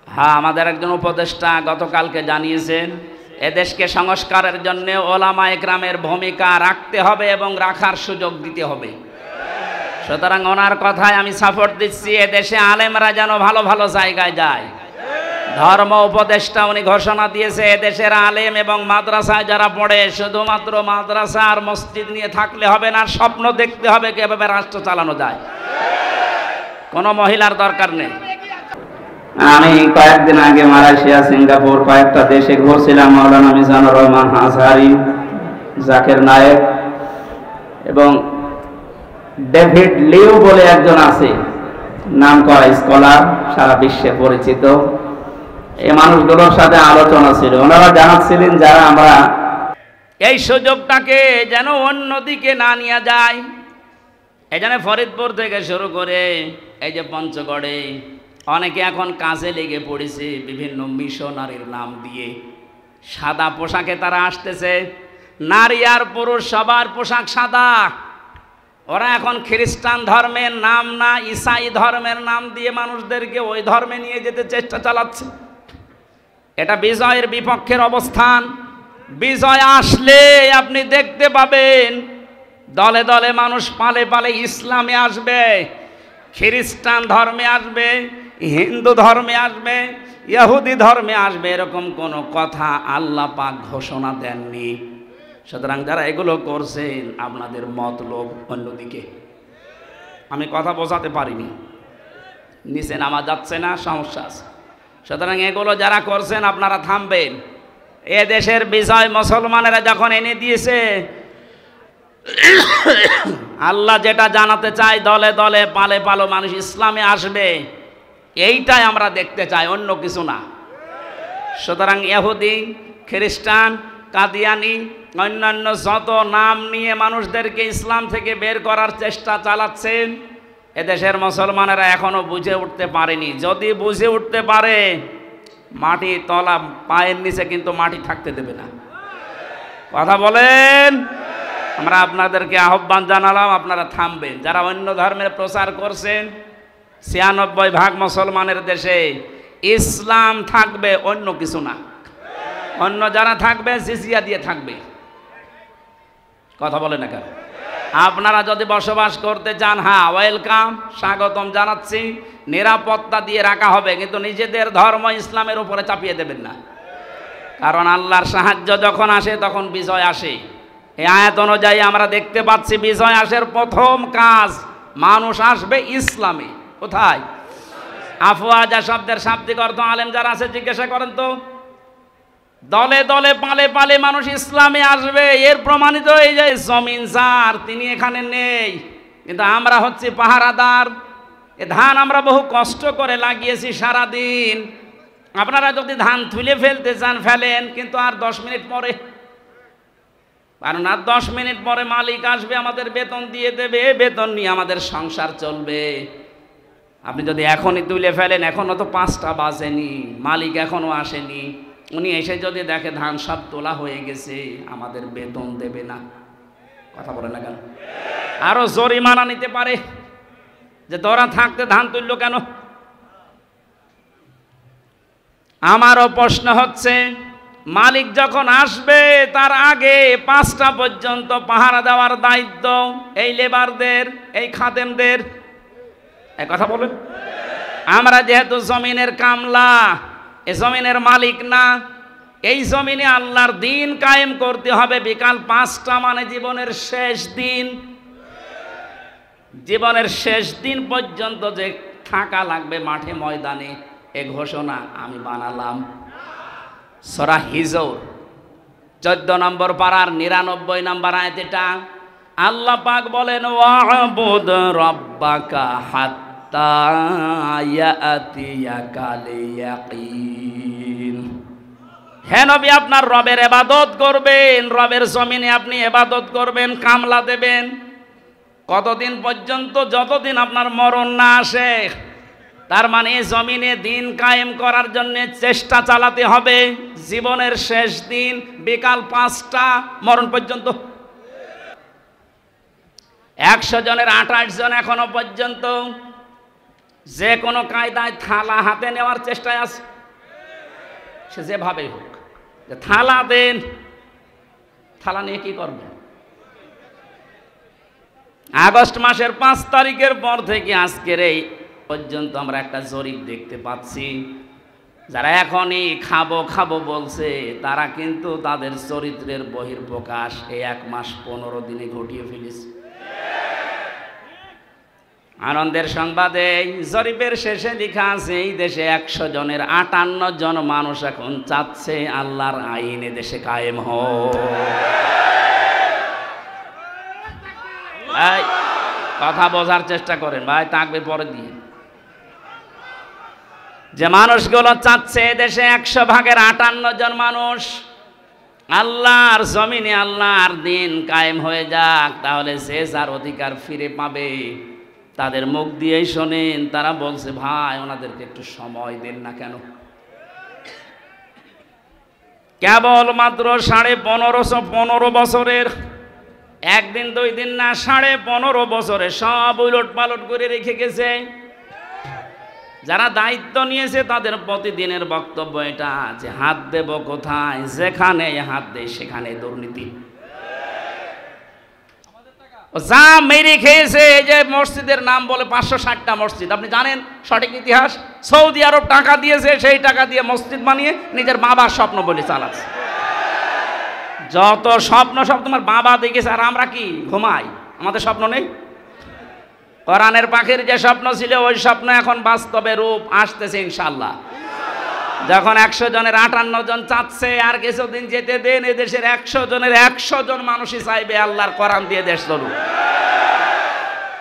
হ্যাঁ, আমাদের একজন উপদেষ্টা গতকালকে জানিয়েছেন এদেশকে সংস্কারের জন্য ওলামা একরামের ভূমিকা রাখতে হবে এবং রাখার সুযোগ দিতে হবে। সুতরাং ওনার কথায় আমি সাপোর্ট দিচ্ছি, এদেশে আলেমরা যেন ভালো ভালো জায়গায় যায়। ধর্ম উপদেষ্টা উনি ঘোষণা দিয়েছে এদেশের আলেম এবং মাদ্রাসায় যারা পড়ে শুধুমাত্র মাদ্রাসা আর মসজিদ নিয়ে থাকলে হবে না, স্বপ্ন দেখতে হবে কিভাবে রাষ্ট্র চালানো যায়। কোনো মহিলার দরকার নেই। আমি কয়েকদিন আগে মালয়েশিয়া, সিঙ্গাপুর কয়েকটা দেশে ঘুরছিলাম। মাওলানা মিজানুর রহমান আজহারি, জাকির নায়েক এবং ডেভিড লিও বলে একজন আছে, নাম করা স্কলার, সারা বিশ্বে পরিচিত। এই মানুষগুলোর সাথে আলোচনা ছিল, ওনারা জানাচ্ছিলেন যারা আমরা এই সুযোগটাকে যেন অন্যদিকে না নিয়ে যায়। এই জন্য ফরিদপুর থেকে শুরু করে এই যে পঞ্চগড়ে অনেকে এখন কাজে লেগে পড়েছে বিভিন্ন মিশনারির নাম দিয়ে। সাদা পোশাকে তারা আসতেছে, নারী আর পুরুষ সবার পোশাক সাদা। ওরা এখন খ্রিস্টান ধর্মের নাম না, ঈসাই ধর্মের নাম দিয়ে মানুষদেরকে ওই ধর্মে নিয়ে যেতে চেষ্টা চালাচ্ছে। এটা বিজয়ের বিপক্ষের অবস্থান। বিজয় আসলে আপনি দেখতে পাবেন দলে দলে মানুষ পালে পালে ইসলামে আসবে, খ্রিস্টান ধর্মে আসবে, হিন্দু ধর্মে আসবে, ইহুদি ধর্মে আসবে। এরকম কোনো কথা আল্লাহ পাক ঘোষণা দেননি। সুতরাং যারা এগুলো করছেন আপনাদের মতলব অন্যদিকে। আমি কথা বোঝাতে পারিনি, নিচে নামা যাচ্ছে না, সমস্যা আছে। সুতরাং এগুলো যারা করছেন আপনারা থামবেন। এ দেশের বিজয় মুসলমানেরা যখন এনে দিয়েছে, আল্লাহ যেটা জানাতে চায় দলে দলে পালে পালো মানুষ ইসলামে আসবে, এইটাই আমরা দেখতে চাই, অন্য কিছু না। সুতরাং ইহুদি, খ্রিস্টান, কাদিয়ানি, অন্যান্য যত নাম নিয়ে মানুষদেরকে ইসলাম থেকে বের করার চেষ্টা চালাচ্ছেন, এদেশের মুসলমানেরা এখনো বুঝে উঠতে পারেনি। যদি বুঝে উঠতে পারে, মাটি তলা পায়ের নিচে কিন্তু মাটি থাকতে দেবে না। কথা বলেন। আমরা আপনাদেরকে আহ্বান জানালাম, আপনারা থামবেন। যারা অন্য ধর্মের প্রচার করছেন, ৯৬% মুসলমানের দেশে ইসলাম থাকবে, অন্য কিছু না। অন্য যারা থাকবে জিজিয়া দিয়ে থাকবে। কথা বলে না কেন? আপনারা যদি বসবাস করতে চান, হ্যাঁ ওয়েলকাম, স্বাগতম জানাচ্ছি, নিরাপত্তা দিয়ে রাখা হবে, কিন্তু নিজেদের ধর্ম ইসলামের উপরে চাপিয়ে দেবেন না। কারণ আল্লাহর সাহায্য যখন আসে তখন বিজয় আসে। এই আয়াত অনুযায়ী আমরা দেখতে পাচ্ছি বিজয় আসার প্রথম কাজ, মানুষ আসবে ইসলামে। কোথায়? আফওয়াজা শব্দের শাব্দিক অর্থ আলেম যারা আছে জিজ্ঞাসা করেন তো। দলে দলে পালে পালে মানুষ ইসলামে আসবে। এর প্রমাণিত এই যে জমিন যার, তিনি এখানে নেই, কিন্তু আমরা হচ্ছি পাহারাদার। এ ধান আমরা বহু কষ্ট করে লাগিয়েছি সারাদিন। আপনারা যদি ধান তুলে ফেলতে চান ফেলেন, কিন্তু আর 10 মিনিট পরে, কারণ আর 10 মিনিট পরে মালিক আসবে, আমাদের বেতন দিয়ে দেবে, বেতন নিয়ে আমাদের সংসার চলবে। আপনি যদি এখনই তুলে ফেলেন, এখনো তো 5টা বাজেনি, মালিক এখনো আসেনি, উনি এসে যদি দেখে ধান সব তোলা হয়ে গেছে, আমাদের বেতন দেবে না। কথা বলে না কেন? আরো জরিমানা নিতে পারে যে তোরা থাকতে ধান তুললো কেন। আমারও প্রশ্ন হচ্ছে, মালিক যখন আসবে তার আগে 5টা পর্যন্ত পাহারা দেওয়ার দায়িত্ব এই লেবারদের, এই খাদেমদের। এই কথা বলেন। আমরা যেহেতু জমিনের কামলা, এই জমিনের মালিক না, এই জমিনে আল্লাহর দিন কায়েম করতে হবে। বিকাল 5টা মানে জীবনের শেষ দিন। জীবনের শেষ দিন পর্যন্ত যে থাকা লাগবে মাঠে ময়দানে, এ ঘোষণা আমি বানালাম। সূরা হিজর 14 নম্বর পারার 99 নম্বর আয়াত। এটা আল্লাহ পাক বলেন, ওয়াবুদ রাব্বাকা হাত্তা ইয়াতিয়াকাল ইয়াকিন। হে নবী, আপনার রবের ইবাদত করবেন, রবের জমিনে আপনি ইবাদত করবেন, কামলা দেবেন। কতদিন পর্যন্ত? যতদিন আপনার মরণ না আসে। তার মানে জমিনে দিন কায়েম করার জন্য চেষ্টা চালাতে হবে। জীবনের শেষ দিন বিকাল 5টা মরণ পর্যন্ত। 100 জনের 28 জন এখনো পর্যন্ত যে কোনো কায়দায় থালা হাতে নেওয়ার চেষ্টায় আছে, সে যেভাবেই হোক, যে থালা দেন, থালা নিয়ে কি করবে? আগস্ট মাসের 5 তারিখের পর থেকে আজকের এই পর্যন্ত আমরা একটা জরিপ দেখতে পাচ্ছি, যারা এখনই খাবো খাবো বলছে তারা কিন্তু তাদের চরিত্রের বহিঃপ্রকাশ এই 1 মাস 15 দিনে ঘটিয়ে ফেলেছে। আনন্দের সংবাদে জরিপের শেষে লেখা আছে এই দেশে 100 জনের 58 জন মানুষ এখন চাচ্ছে আল্লাহর আইন এ দেশে কায়েম হোক। ভাই কথা বোঝার চেষ্টা করেন ভাই, তাকবীর পরে দিয়ে। যে মানুষগুলো চাচ্ছে দেশে 100 ভাগের 58 জন মানুষ আল্লাহর জমিনে আল্লাহর দিন কায়েম হয়ে যাক, তাহলে যে যার অধিকার ফিরে পাবে। তাদের মুখ দিয়েই শোনেন, তারা বলছে ভাই ওনাদেরকে একটু সময় দেন না কেন? কেবলমাত্র 1515 বছরের, একদিন 2 দিন না, 15.5 বছরে সব উলট পালট করে রেখে গেছে। যারা দায়িত্ব নিয়েছে তাদের প্রতিদিনের বক্তব্য এটা যে হাত দেব কোথায়, যেখানে হাত দেয় সেখানে দুর্নীতি। যা মেরে খেয়েছে, এই যে মসজিদের নাম বলে 560টা মসজিদ, আপনি জানেন সঠিক ইতিহাস? সৌদি আরব টাকা দিয়েছে, সেই টাকা দিয়ে মসজিদ বানিয়ে নিজের বাবার স্বপ্ন বলে চালাচ্ছে। যত স্বপ্ন সব তোমার বাবা দেখেছে, আর আমরা কি ঘুমাই? আমাদের স্বপ্ন নেই? কোরআনের পাখির যে স্বপ্ন ছিল ওই স্বপ্ন এখন বাস্তবে রূপ আসতেছে ইনশাআল্লাহ। যখন 100 জনের 58 জন চাচ্ছে, আর কিছুদিন যেতে দেন, এদেশের 100 জনের 100 জন মানুষই চাইবে আল্লাহর কোরআন দিয়ে দেশ চলুক।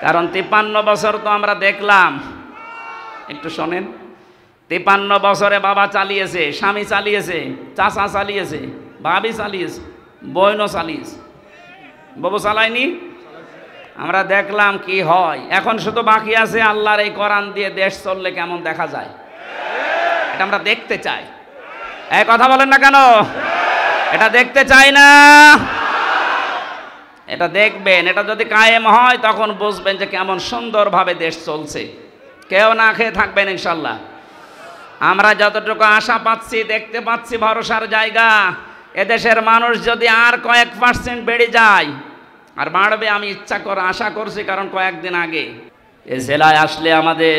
কারণ 53 বছর তো আমরা দেখলাম, একটু শোনেন, 53 বছরে বাবা চালিয়েছে, স্বামী চালিয়েছে, চাচা চালিয়েছে, ভাবি চালিয়েছে, বোনও চালিয়েছে, বাবু চালায়নি। আমরা দেখলাম কি হয়। এখন শুধু বাকি আছে আল্লাহর এই কোরআন দিয়ে দেশ চললে কেমন দেখা যায়, এটা আমরা দেখতে চাই। এই কথা বলেন না কেন? এটা দেখতে চাই না? এটা দেখবেন, এটা যদি কায়েম হয় তখন বুঝবেন যে কেমন সুন্দরভাবে দেশ চলছে। কেউ না খেয়ে থাকবেন ইনশাল্লাহ। আমরা যতটুকু আশা পাচ্ছি, দেখতে পাচ্ছি ভরসার জায়গা, এদেশের মানুষ যদি আর কয়েক % বেড়ে যায়, আর বাড়বে আমি আশা করছি। কারণ কয়েকদিন আগে এ জেলায় আসলে আমাদের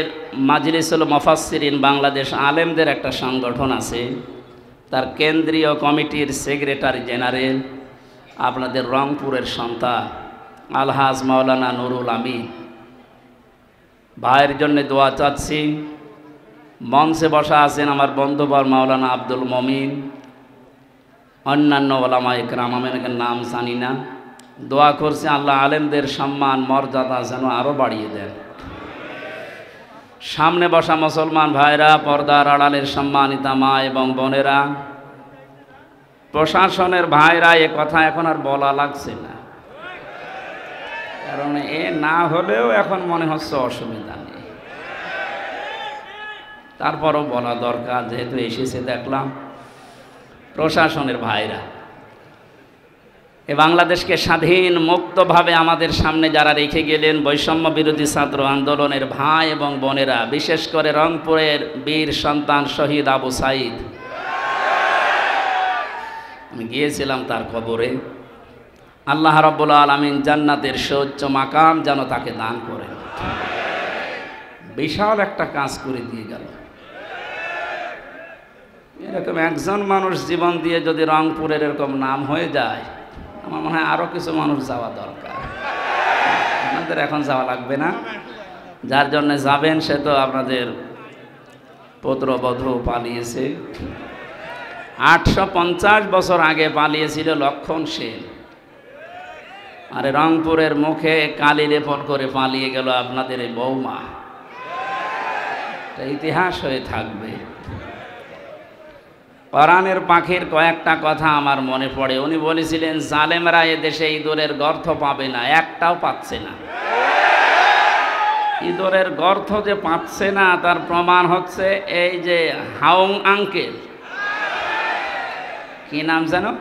মাজলিসুল মুফাসসিরিন বাংলাদেশ আলেমদের একটা সংগঠন আছে, তার কেন্দ্রীয় কমিটির সেক্রেটারি জেনারেল আপনাদের রংপুরের সন্তান আলহাজ মাওলানা নুরুল আমিন ভাইয়ের জন্য দোয়া চাচ্ছি। মঞ্চে বসা আছেন আমার বন্ধুবর মাওলানা আব্দুল মমিন, অন্যান্য ওলামা ইকরাম, আমি এনাদের নাম জানি না। দোয়া করছি আল্লাহ আলেমদের সম্মান মর্যাদা যেন আরো বাড়িয়ে দেন। সামনে বসা মুসলমান ভাইরা, পর্দার আড়ালের সম্মানিতা মা এবং বোনেরা, প্রশাসনের ভাইরা, এ কথা এখন আর বলা লাগছে না, কারণ এ না হলেও এখন মনে হচ্ছে অসুবিধা নেই। তারপরও বলা দরকার, যেহেতু এসেছে দেখলাম। প্রশাসনের ভাইরা, এ বাংলাদেশকে স্বাধীন মুক্তভাবে আমাদের সামনে যারা রেখে গেলেন, বৈষম্য বিরোধী ছাত্র আন্দোলনের ভাই এবং বোনেরা, বিশেষ করে রংপুরের বীর সন্তান শহীদ আবু সাইদ, আমি গিয়েছিলাম তার কবরে। আল্লাহ রাব্বুল আলামিন জান্নাতের সর্বোচ্চ মাকাম যেন তাকে দান করেন। বিশাল একটা কাজ করে দিয়ে গেল। এরকম একজন মানুষ জীবন দিয়ে যদি রংপুরের এরকম নাম হয়ে যায়, আমার মনে হয় আরো কিছু মানুষ যাওয়া দরকার। আপনাদের এখন যাওয়া লাগবে না, যার জন্য যাবেন সে তো আপনাদের পুত্রবধূ পালিয়েছে। 850 বছর আগে পালিয়েছিল লক্ষণ সেন, আর রংপুরের মুখে কালি লেপন করে পালিয়ে গেল আপনাদের এই বৌমা। ইতিহাস হয়ে থাকবে। কোরআনের পাখির কয়েকটা কথা আমার মনে পড়ে। উনি বলেছিলেন জালেমরা এদেশে ইঁদুরের গর্ত পাবে না, একটাও পাচ্ছে না। ইঁদুরের গর্ত যে পাচ্ছে না তার প্রমাণ হচ্ছে এই যে হাউং আঙ্কেল, কি নাম জানো?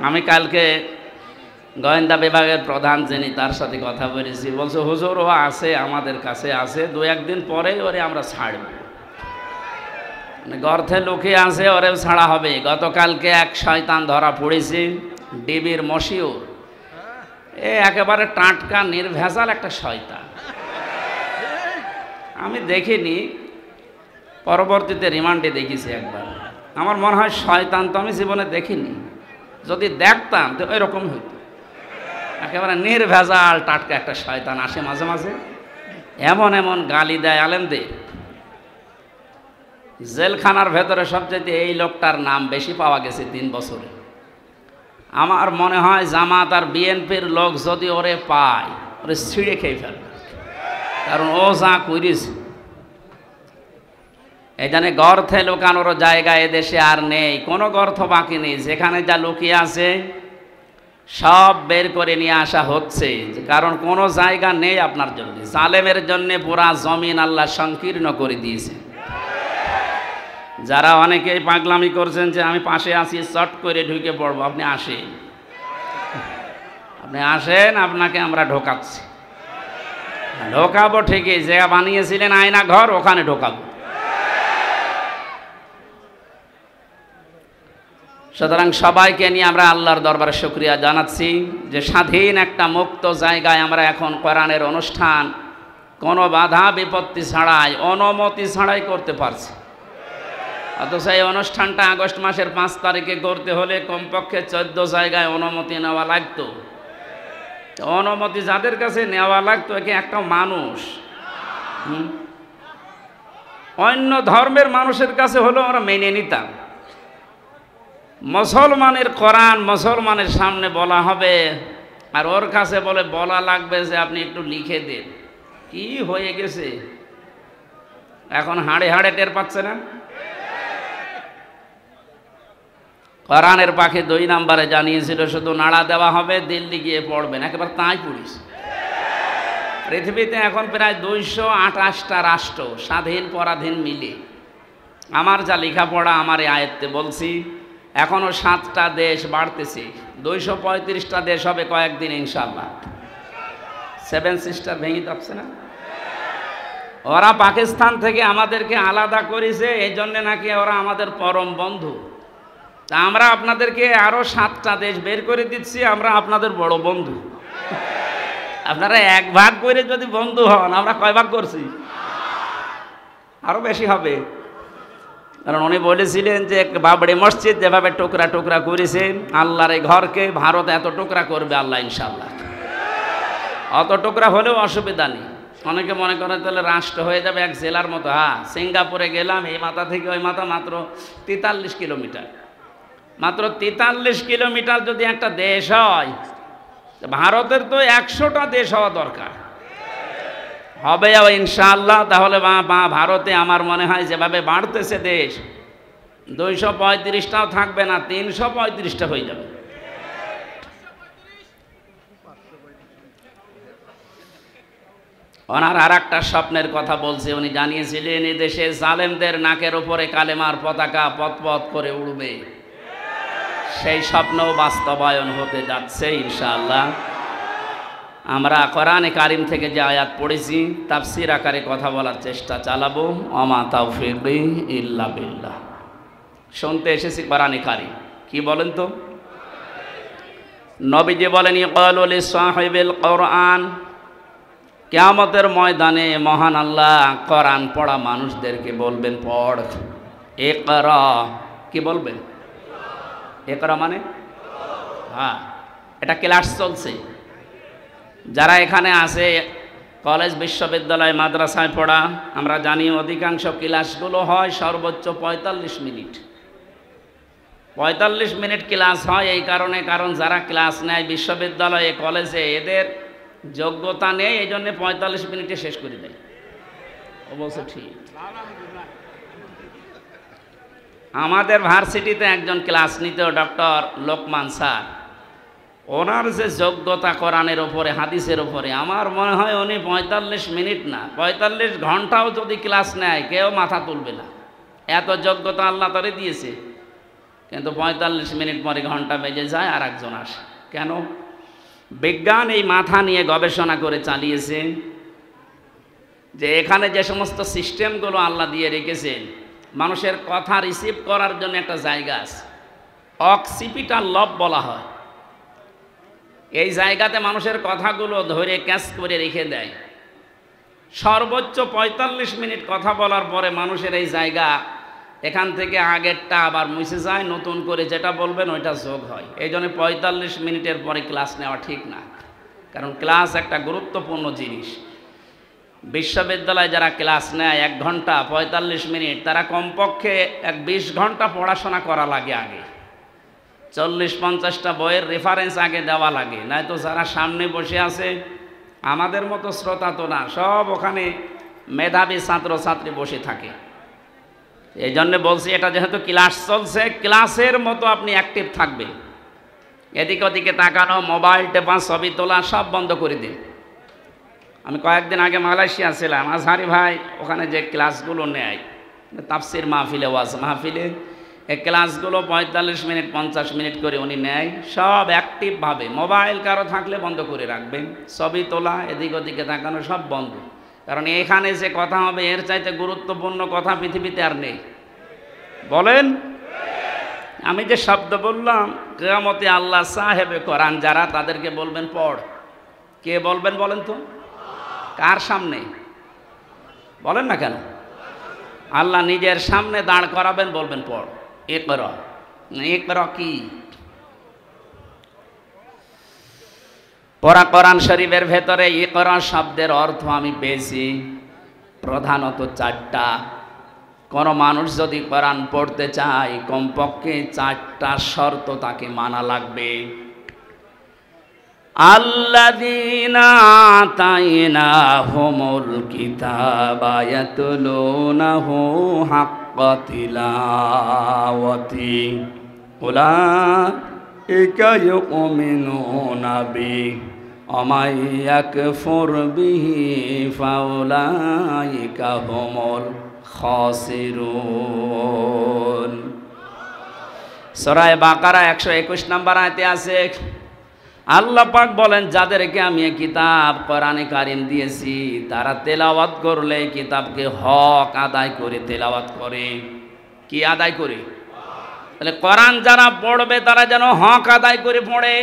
আমি কালকে গোয়েন্দা বিভাগের প্রধান যিনি, তার সাথে কথা বলেছি, বলছে হুজুর ও আছে, আমাদের কাছে আছে, 2-1 দিন পরেই ওরে আমরা ছাড়ব, মানে গর্থে লুকিয়ে আছে, ওরেও ছাড়া হবে। গতকালকে এক শয়তান ধরা পড়েছে, ডিবির মশিউর, একেবারে টাটকা নির্ভেজাল একটা শয়তান। আমি দেখিনি, পরবর্তীতে রিমান্ডে দেখেছি একবার। আমার মনে হয় শয়তান তো আমি জীবনে দেখিনি, যদি দেখতাম তো এরকম হইত। একেবারে নির্ভেজাল টাটকা একটা শয়তান আসে মাঝে মাঝে, এমন এমন গালি দেয় আলেমদের। জেলখানার ভেতরে সবচেয়ে এই লোকটার নাম বেশি পাওয়া গেছে 3 বছরে। আমার মনে হয় জামাত আর বিএনপির লোক যদি ওরে পায়, ওরে ছিঁড়ে খেয়ে ফেলবে, কারণ ও যা করিস। এখানে গর্থে লুকানোর জায়গা এদেশে আর নেই, কোনো গর্থ বাকি নেই। যেখানে যা লুকিয়ে আছে সব বের করে নিয়ে আসা হচ্ছে, কারণ কোনো জায়গা নেই আপনার জন্য। জালেমের জন্য পুরা জমিন আল্লাহ সংকীর্ণ করে দিয়েছে। যারা অনেকেই পাগলামি করছেন যে আমি পাশে আছি, চট করে ঢুকে পড়বো, আপনি আসেন, আপনি আসেন, আপনাকে আমরা ঢোকাচ্ছি। ঢোকাবো ঠিকই, জায়গা বানিয়েছিলেন আয়না ঘর, ওখানে ঢোকাবো। সুতরাং সবাইকে নিয়ে আমরা আল্লাহর দরবারে শুকরিয়া জানাচ্ছি যে স্বাধীন একটা মুক্ত জায়গায় আমরা এখন কোরআনের অনুষ্ঠান কোনো বাধা বিপত্তি ছাড়াই, অনুমতি ছাড়াই করতে পারছি। অথচ এই অনুষ্ঠানটা আগস্ট মাসের 5 তারিখে করতে হলে কমপক্ষে 14 জায়গায় অনুমতি নেওয়া লাগতো। অনুমতি যাদের কাছে নেওয়া লাগতো, একে একটা মানুষ, অন্য ধর্মের মানুষের কাছে হলেও আমরা মেনে নিতাম। মুসলমানের কোরআন মুসলমানের সামনে বলা হবে, আর ওর কাছে বলা লাগবে যে আপনি একটু লিখে দেন। কি হয়ে গেছে এখন, হাড়ে হাড়ে টের পাচ্ছে না। কোরআনের পাখি 2 নম্বরে জানিয়েছিল শুধু নাড়া দেওয়া হবে, দিল্লি গিয়ে পড়বেন, একেবারে তাই পড়িস। পৃথিবীতে এখন প্রায় 228টা রাষ্ট্র, স্বাধীন পরাধীন মিলে। আমার যা লেখাপড়া আমার এই আয়ত্তে বলছি, এখনো 7টা দেশ বাড়তেছে, 235টা দেশ হবে কয়েকদিন ইনশাআল্লাহ। 7 সিস্টার ভেঙে যাচ্ছে না? ওরা পাকিস্তান থেকে আমাদেরকে আলাদা করেছে, এই জন্যে নাকি ওরা আমাদের পরম বন্ধু। তা আমরা আপনাদেরকে আরো 7টা দেশ বের করে দিচ্ছি, আমরা আপনাদের বড় বন্ধু। আপনারা 1 ভাগ করে যদি বন্ধু হন, আমরা কয় ভাগ করছি? আরো বেশি হবে। কারণ উনি বলেছিলেন যে বাবরি মসজিদ যেভাবে টুকরা টুকরা করেছেন, আল্লাহর এই ঘরকে ভারত এত টুকরা করবে আল্লাহ ইনশাআল্লাহ। অত টুকরা হলেও অসুবিধা নেই। অনেকে মনে করে তাহলে রাষ্ট্র হয়ে যাবে এক জেলার মতো। হ্যাঁ, সিঙ্গাপুরে গেলাম, এই মাথা থেকে ওই মাথা মাত্র 43 কিলোমিটার। মাত্র 43 কিলোমিটার যদি একটা দেশ হয়, ভারতের তো 100টা দেশ হওয়া দরকার। হবে ইনশাআল্লাহ। তাহলে ভারতে আমার মনে হয় যেভাবে বাড়তেছে দেশ, 235টাও থাকবে না, 335টা হয়ে যাবে। ওনার আর একটা স্বপ্নের কথা বলছে, উনি জানিয়েছিলেন এই দেশে জালেমদের নাকের উপরে কালেমার পতাকা পথ করে উড়বে। সেই স্বপ্নও বাস্তবায়ন হতে যাচ্ছে ইনশাআল্লাহ। আমরা কোরআনে কারিম থেকে যে আয়াত পড়েছি, তাফসীর আকারে কথা বলার চেষ্টা চালাবো। ওমা তাওফীকি ইল্লা বিল্লাহ। শুনতে এসেছি কোরআনে কারিম, কি বলেন তো? নবীজি বলেন, ইকালু লিসাহিবিল কোরআন, কিয়ামতের ময়দানে মহান আল্লাহ কোরআন পড়া মানুষদেরকে বলবেন, পড়। ইকরা, কি বলবেন? ইকরা মানে, হ্যাঁ, এটা ক্লাস চলছে। যারা এখানে আছে, কলেজ বিশ্ববিদ্যালয় মাদ্রাসায় পড়া, আমরা জানি অধিকাংশ ক্লাসগুলো হয় সর্বোচ্চ 45 মিনিট। 45 মিনিট ক্লাস হয় এই কারণে, কারণ যারা ক্লাস নেয় বিশ্ববিদ্যালয়ে কলেজে, এদের যোগ্যতা নেই, এই জন্য 45 মিনিটে শেষ করে দেয়। অবশ্য ঠিক। আমাদের ভার্সিটিতে একজন ক্লাস নিত, ডক্টর লোকমান স্যার। ওনার যে যোগ্যতা কোরআনের ওপরে, হাদিসের ওপরে, আমার মনে হয় উনি 45 মিনিট না, 45 ঘন্টাও যদি ক্লাস নেয় কেউ মাথা তুলবে না। এত যোগ্যতা আল্লাহ তারে দিয়েছে। কিন্তু 45 মিনিট পরে ঘন্টা বেজে যায়, আর একজন আসে। কেন? বিজ্ঞান এই মাথা নিয়ে গবেষণা করে চালিয়েছে যে এখানে যে সমস্ত সিস্টেমগুলো আল্লাহ দিয়ে রেখেছেন, মানুষের কথা রিসিভ করার জন্য একটা জায়গা আছে, অক্সিপিটাল লব বলা হয়। এই জায়গাতে মানুষের কথাগুলো ধরে ক্যাচ করে রেখে দেয়। সর্বোচ্চ ৪৫ মিনিট কথা বলার পরে মানুষের এই জায়গা এখান থেকে আগেরটা আবার মুছে যায়, নতুন করে যেটা বলবেন ওইটা যোগ হয়। এই জন্য ৪৫ মিনিটের পরে ক্লাস নেওয়া ঠিক না, কারণ ক্লাস একটা গুরুত্বপূর্ণ জিনিস। বিশ্ববিদ্যালয়ে যারা ক্লাস নেয় ১ ঘন্টা ৪৫ মিনিট, তারা কমপক্ষে ২০ ঘন্টা পড়াশোনা করা লাগে। আগে ৪০-৫০টা বইয়ের রেফারেন্স আগে দেওয়া লাগে, নয়তো যারা সামনে বসে আছে আমাদের মতো শ্রোতা তো না, সব ওখানে মেধাবী ছাত্রছাত্রী বসে থাকে। এই জন্যে বলছি, এটা যেহেতু ক্লাস চলছে, ক্লাসের মতো আপনি অ্যাক্টিভ থাকবেন। এদিকে ওদিকে তাকানো, মোবাইল টেপা, ছবি তোলা সব বন্ধ করে দিন। আমি কয়েকদিন আগে মালয়েশিয়া ছিলাম, আজহারি ভাই ওখানে যে ক্লাসগুলো নেয় তাফসির মাহফিলে, ওয়াজ মাহফিলে, এই ক্লাসগুলো ৪৫ মিনিট ৫০ মিনিট করে উনি নেয়, সব অ্যাক্টিভভাবে। মোবাইল কারো থাকলে বন্ধ করে রাখবেন, ছবি তোলা, এদিক ওদিকে তাকানো সব বন্ধ। কারণ এখানে যে কথা হবে এর চাইতে গুরুত্বপূর্ণ কথা পৃথিবীতে আর নেই। বলেন, আমি যে শব্দ বললাম, কিয়ামতে আল্লাহ সাহেবে কোরআন যারা, তাদেরকে বলবেন পড়। কে বলবেন বলেন তো? কার সামনে বলেন না কেন? আল্লাহ নিজের সামনে দাঁড় করাবেন, বলবেন পড়। ইকরা। ইকরা কি? পড়া। কোরআন শরীফের ভেতরে ইকরা শব্দের অর্থ আমি পেয়েছি প্রধানত ৪টা। কোন মানুষ যদি কোরআন পড়তে চায়, কমপক্ষে ৪টা শর্ত তাকে মানা লাগবে। আল্লাযীনা আতাইনাহুমুল কিতাবা ইয়াতলুনাহু হাক্কা তিলাওয়াতি উলাইকা ইউমিনুনা বিহি ওয়া মান ইয়াকফুর বিহি ফাউলাইকা হুমুল খাসিরুন। সূরা বাকারা ১২১ নম্বর আয়াতে আছে, আল্লাহ পাক বলেন, যাদেরকে আমি এই কিতাব কোরআনে কারিম দিয়েছি, তারা তেলাওয়াত করলে কিতাবকে হক আদায় করে তেলাওয়াত করে। কি আদায় করে? তাহলে কোরআন যারা পড়বে তারা যেন হক আদায় করে পড়ে।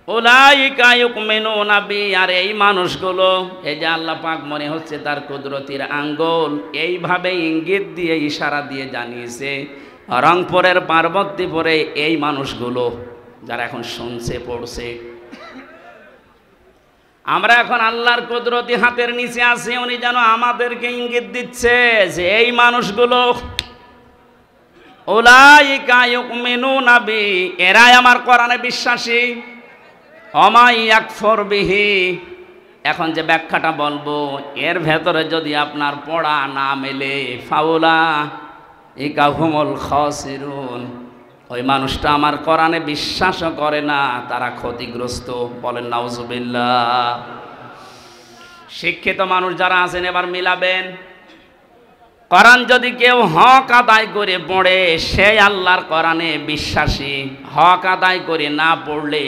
উলাইকা ইউমিনুনা বিহি, আর এই মানুষগুলো, এই যে আল্লাহ পাক মনে হচ্ছে তার কুদরতির আঙ্গুল এইভাবে ইঙ্গিত দিয়ে ইশারা দিয়ে জানিয়েছে, রংপুরের পার্বতীপুরে এই মানুষগুলো যারা এখন শুনছে পড়ছে, আমরা এখন আল্লাহর কুদরতি হাতের নিচে আছি, উনি যেন আমাদেরকে ইঙ্গিত দিচ্ছে যে এই মানুষগুলো, উলাইকা ইউমিনুনা বিহি, এরাই আমার কোরআনে বিশ্বাসী। ওয়া মান ইয়াকফুর বিহি, এখন যে ব্যাখ্যাটা বলবো এর ভেতরে যদি আপনার পড়া না মেলে, ফাউলাইকা হুমুল খাসিরুন, ওই মানুষটা আমার কোরআনে বিশ্বাসও করে না, তারা ক্ষতিগ্রস্ত। বলেন নাউজুবিল্লাহ। শিক্ষিত মানুষ যারা আছেন এবার মিলাবেন, কোরআন যদি কেউ হক আদায় করে পড়ে সে আল্লাহর কোরআনে বিশ্বাসী, হক আদায় করে না পড়লে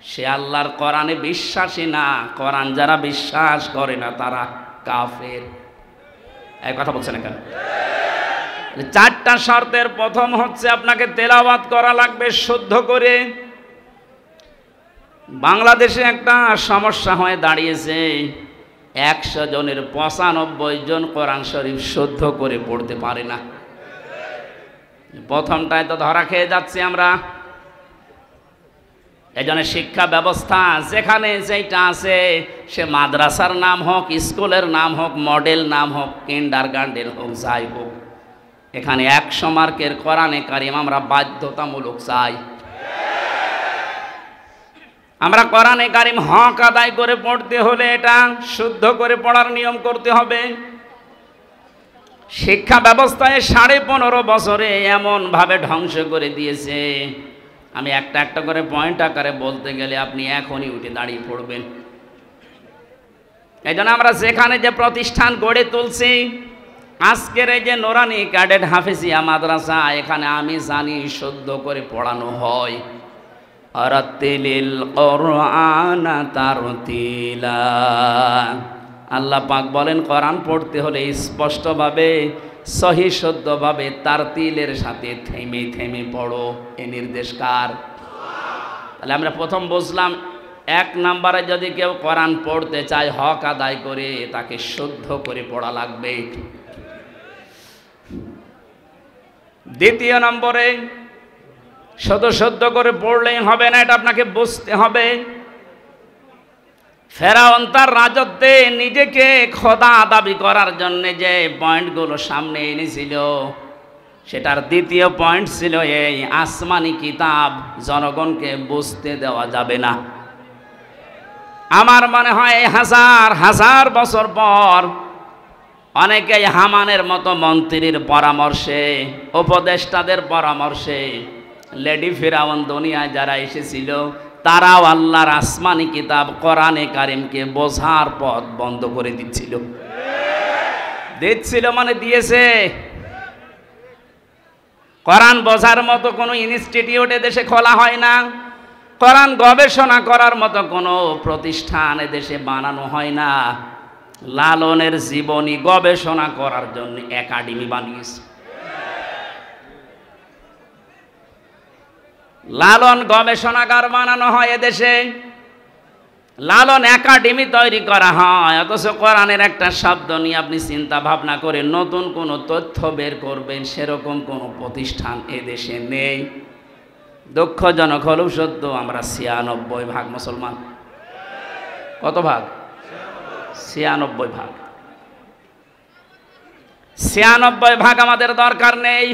সে আল্লাহর কোরআনে বিশ্বাসী না। কোরআন যারা বিশ্বাস করে না তারা কাফের। এই কথা বলছেন কেন? ৪টা শর্তের প্রথম হচ্ছে আপনাকে তেলাওয়াত করা লাগবে শুদ্ধ করে। বাংলাদেশে একটা সমস্যা হয়ে দাঁড়িয়েছে, ১০০ জনের ৯৫ জন কোরআন শরীফ শুদ্ধ করে পড়তে পারে না। প্রথমটায় তো ধরা খেয়ে যাচ্ছি আমরা। এই জন্য শিক্ষা ব্যবস্থা যেখানে যেটা আছে, সে মাদ্রাসার নাম হোক, স্কুলের নাম হোক, মডেল নাম হোক, কিন্ডারগার্টেন হোক, যাই হোক, এখানে ১০০ মার্কের কোরআনে কারিম আমরা বাধ্যতামূলক চাই। আমরা কোরআনে কারিম হক আদায় করে পড়তে হলে এটা শুদ্ধ করে পড়ার নিয়ম করতে হবে। শিক্ষা ব্যবস্থায় ১৫.৫ বছরে এমনভাবে ধ্বংস করে দিয়েছে, আমি একটা একটা করে পয়েন্ট আকারে বলতে গেলে আপনি এখনই উঠে দাঁড়িয়ে পড়বেন। এই জন্য আমরা যেখানে যে প্রতিষ্ঠান গড়ে তুলছি, আজকের এই যে নোরানি ক্যাডেট হাফেজিয়া মাদ্রাসা, এখানে আমি জানি শুদ্ধ করে পড়ানো হয়। আরাতিলিল কোরআন তারতিলা। আল্লাহ পাক বলেন কোরআন পড়তে হলে স্পষ্টভাবে সহি শুদ্ধভাবে তারতিলের সাথে থেমে থেমে পড়ো। এ নির্দেশ কার? তাহলে আমরা প্রথম বুঝলাম, এক নম্বরে যদি কেউ কোরআন পড়তে চায় হক আদায় করে, তাকে শুদ্ধ করে পড়া লাগবে। দ্বিতীয় নম্বরে শুধু শুদ্ধ করে পড়লেই হবে না, এটা আপনাকে বুঝতে হবে। ফেরাউন তার রাজত্বে নিজেকে খোদা দাবি করার জন্য যে পয়েন্টগুলো সামনে এনেছিল, সেটার দ্বিতীয় পয়েন্ট ছিল এই আসমানি কিতাব জনগণকে বুঝতে দেওয়া যাবে না। আমার মনে হয় হাজার হাজার বছর পর অনেকেই হামানের মতো মন্ত্রীর পরামর্শে, উপদেষ্টাদের পরামর্শে, লেডি ফিরাউন দুনিয়ায় যারা এসেছিল, তারাও আল্লাহর আসমানি কিতাব কোরআনে কারিমকে বোঝার পথ বন্ধ করে দিচ্ছিল। মানে দিয়েছে। কোরআন বোঝার মতো কোনো ইনস্টিটিউট দেশে খোলা হয় না, কোরআন গবেষণা করার মতো কোনো প্রতিষ্ঠান দেশে বানানো হয় না। লালনের জীবনী গবেষণা করার জন্য একাডেমি বানিয়েছে। লালন গবেষণাগার বানানো হয় এদেশে, লালন একাডেমি তৈরি করা হয়, অথচ কোরআনের একটা শব্দ নিয়ে আপনি চিন্তা ভাবনা করে নতুন কোনো তথ্য বের করবেন সেরকম কোনো প্রতিষ্ঠান এদেশে নেই। দুঃখজনক হলেও সত্য, আমরা ৯৬% মুসলমান। কত ভাগ? ৯৬%। ৯৬% আমাদের দরকার নেই।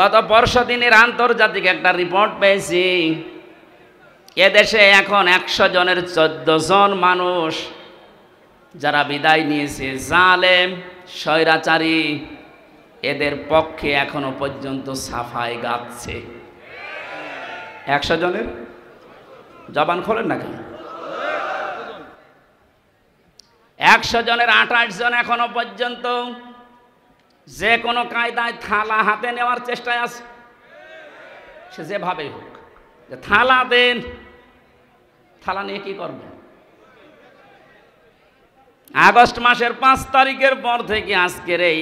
গত পরশু দিনের আন্তর্জাতিক একটা রিপোর্ট পেয়েছি, এদেশে এখন ১০০ জনের ১৪ জন মানুষ যারা বিদায় নিয়েছে, জালেম স্বৈরাচারী, এদের পক্ষে এখনো পর্যন্ত সাফাই গাচ্ছে। ১০০ জনের জবান খোলেন না কেন? ১০০ জনের ২৮ জন এখনো পর্যন্ত যে কোনো কায়দায় থালা হাতে নেওয়ার চেষ্টায় আছে। সে যেভাবেই হোক, যে থালা দেন, থালা নিয়ে কি করবে? আগস্ট মাসের ৫ তারিখের পর থেকে আজকের এই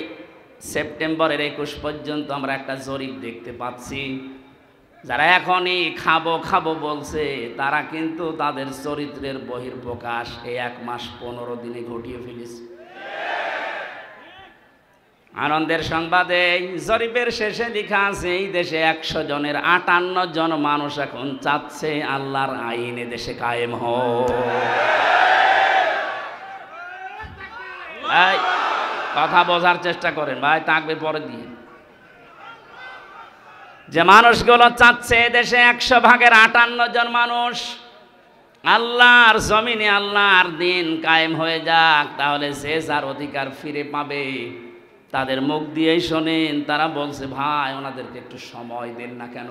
সেপ্টেম্বরের ২১ পর্যন্ত আমরা একটা জরিপ দেখতে পাচ্ছি, যারা এখনই খাবো খাবো বলছে, তারা কিন্তু তাদের চরিত্রের বহিঃপ্রকাশ এই ১ মাস ১৫ দিনে ঘটিয়ে ফেলেছে। আনন্দের সংবাদে জরিপের শেষে লেখা আছে, এই দেশে ১০০ জনের ৫৮ জন মানুষ এখন চাচ্ছে আল্লাহর আইন এ দেশে কায়েম হোক। কথা বোঝার চেষ্টা করেন ভাই, তাকবীর পরে দিয়ে। যে মানুষগুলো চাচ্ছে দেশে ১০০ ভাগের ৫৮ জন মানুষ আল্লাহর জমিনে আল্লাহর দিন কায়েম হয়ে যাক, তাহলে সে যার অধিকার ফিরে পাবে, তাদের মুখ দিয়েই শোনেন। তারা বলছে, ভাই ওনাদেরকে একটু সময় দেন না কেন?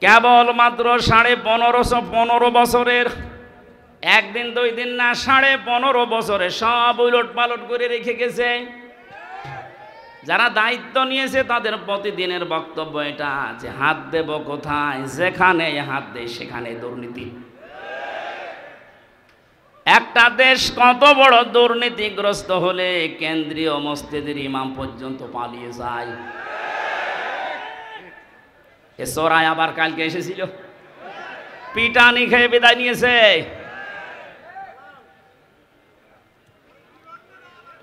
কেবল মাত্র ১৫ বছরের, একদিন ২ দিন না, ১৫ বছরে সব উলট পালট করে রেখে গেছে। যারা দায়িত্ব নিয়েছে তাদের প্রতিদিনের বক্তব্য এটা যে হাত দেব কোথায়, যেখানে হাত দেয় সেখানে দুর্নীতি। একটা দেশ কত বড় দুর্নীতিগ্রস্ত হলে কেন্দ্রীয় মসজিদের ইমাম পর্যন্ত পালিয়ে যায়। এ চোরাই আবার কালকে এসেছিল, পিটানি খেয়ে বিদায় নিয়েছে।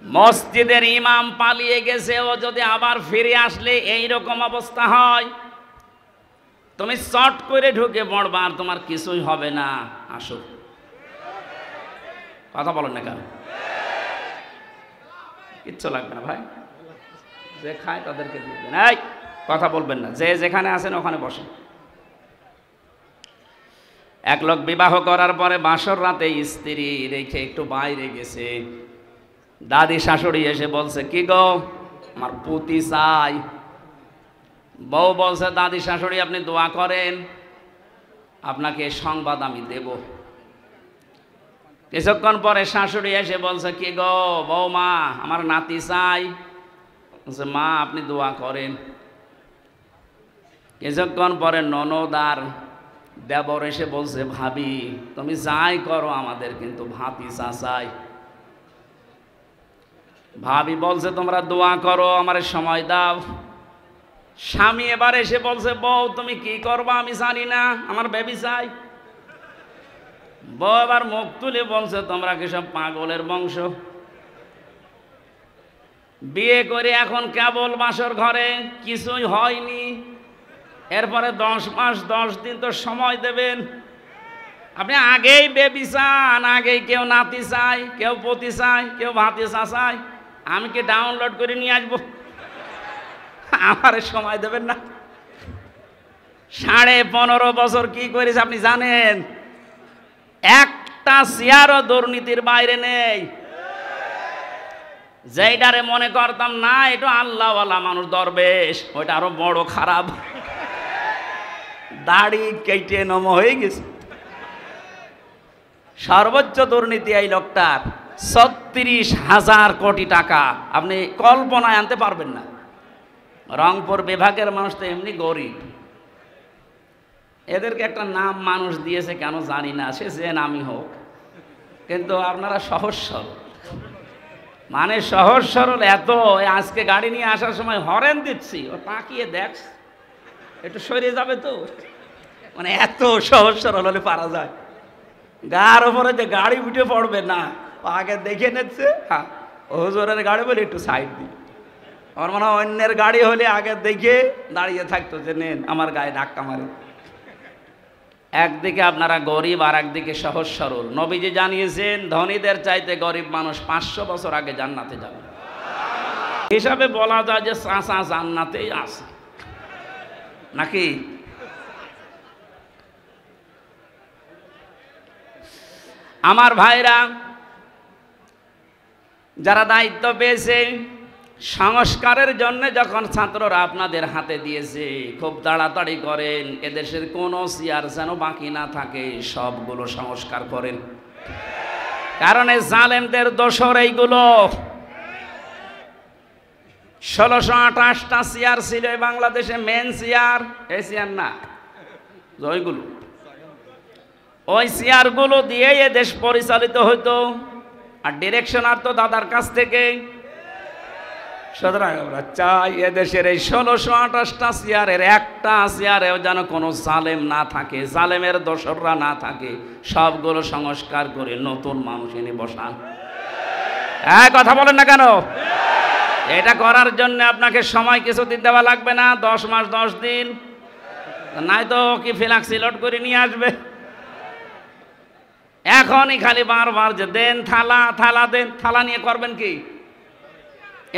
মসজিদের ইমাম পালিয়ে গেছে, ও যদি আবার ফিরে আসলে এই রকম অবস্থা হয়, তুমি চট করে ঢুকে পড়বা আর তোমার কিছুই হবে না। আসো, কথা বলেন না কেন? কিচ্ছু লাগবে না ভাই, যে খায় তাদেরকে দিবেন। এই কথা বলবেন না, যে যেখানে আছেন ওখানে বসেন। এক লোক বিবাহ করার পরে বাসর রাতে স্ত্রী রেখে একটু বাইরে গেছে। দাদি শাশুড়ি এসে বলছে, কি গো, আমার পুতি চাই। বউ বলছে, দাদি শাশুড়ি আপনি দোয়া করেন, আপনাকে সংবাদ আমি দেব। কিছুক্ষণ পরে শাশুড়ি এসে বলছে, কি গো বৌমা, আমার নাতি চাই। বলছে, মা আপনি দোয়া করেন। কিছুক্ষণ পরে ননদ আর দেবর এসে বলছে, ভাবি তুমি যাই করো আমাদের কিন্তু ভাতিজা চাই। ভাবি বলছে, তোমরা দোয়া করো, আমার সময় দাও। স্বামী এবার এসে বলছে, বউ তুমি কি করবা আমি জানি না, আমার বেবি চাই। বউ এবার মুখ তুলে বলছে, তোমরা কি সব পাগলের বংশ? বিয়ে করে এখন কেবল বাসর ঘরে, কিছুই হয়নি, এরপরে 10 মাস 10 দিন তো সময় দেবেন। আপনি আগেই বেবি চান, আগেই কেউ নাতি চাই, কেউ পতি চাই, কেউ ভাতিজা চাই। আমি কি ডাউনলোড করে নিয়ে আসবো? আমার সময় দেবেন না? 15.5 বছর কি করেছে আপনি জানেন? একটা চেয়ারও দুর্নীতির বাইরে নেই। যেইটারে মনে করতাম না এটা আল্লাহওয়ালা মানুষ দরবেশ, ওইটা আরো বড় খারাপ, দাড়ি কেটে নম হয়ে গেছে। সর্বোচ্চ দুর্নীতি এই লোকটার 36,000 কোটি টাকা, আপনি কল্পনায় আনতে পারবেন না। রংপুর বিভাগের মানুষ তো এমনি গরিব, এদেরকে একটা নাম মানুষ দিয়েছে কেন জানি না, সে যে নামই হোক, কিন্তু আপনারা সহজ সরল, মানে সহজ সরল এত। আজকে গাড়ি নিয়ে আসার সময় হরেন দিচ্ছি, ও তাকিয়ে দেখ একটু সরে যাবে তো, মানে এত সহজ সরল হলে পারা যায়। গার উপরে যে গাড়ি উঠে পড়বে না, আগে দেখে নিচ্ছে, হ্যাঁ হুজুরের গাড়ি বলে একটু সাইড দিই। আমার মনে হয় অন্যের গাড়ি হলে আগে দেখে দাঁড়িয়ে থাকতো যে নেন আমার গায়ে ধাক্কা মারে। একদিকে আপনারা গরিব আর একদিকে সহজ সরল। নবীজি জানিয়েছেন ধনীদের চাইতে গরিব মানুষ 500 বছর আগে জান্নাতে যাবে। হিসাবে বলা যায় যে চাচা জান্নাতেই আছে নাকি? আমার ভাইরা যারা দায়িত্ব পেয়েছে সংস্কারের জন্য, যখন ছাত্ররা আপনাদের হাতে দিয়েছে, খুব তাড়াতাড়ি করেন, এদেশের কোনো চেয়ার যেন বাকি না থাকে, সবগুলো সংস্কার করেন। কারণ এই জালেমদের দোসর এইগুলো। 1628টা চেয়ার ছিল বাংলাদেশে, মেন চেয়ার, এই চেয়ার না, ওইগুলো, ওই চেয়ারগুলো দিয়ে এ দেশ পরিচালিত হতো, আর ডিরেকশন আর তো দাদার কাছ থেকে। সুতরাং আমরা চাই এদেশের এই 1628টা চেয়ারের একটা চেয়ারেও যেন কোনো জালেম না থাকে, জালেমের দোসররা না থাকে, সবগুলো সংস্কার করে নতুন মানুষ এনে বসান। হ্যাঁ, কথা বলেন না কেন? এটা করার জন্য আপনাকে সময় কিছুদিন দেওয়া লাগবে না, 10 মাস 10 দিন, নাই তো কি ফিলাক্সি লোড করে নিয়ে আসবে। এখনই খালি বারবার যে দেন থালা, থালা দেন, থালা নিয়ে করবেন কি?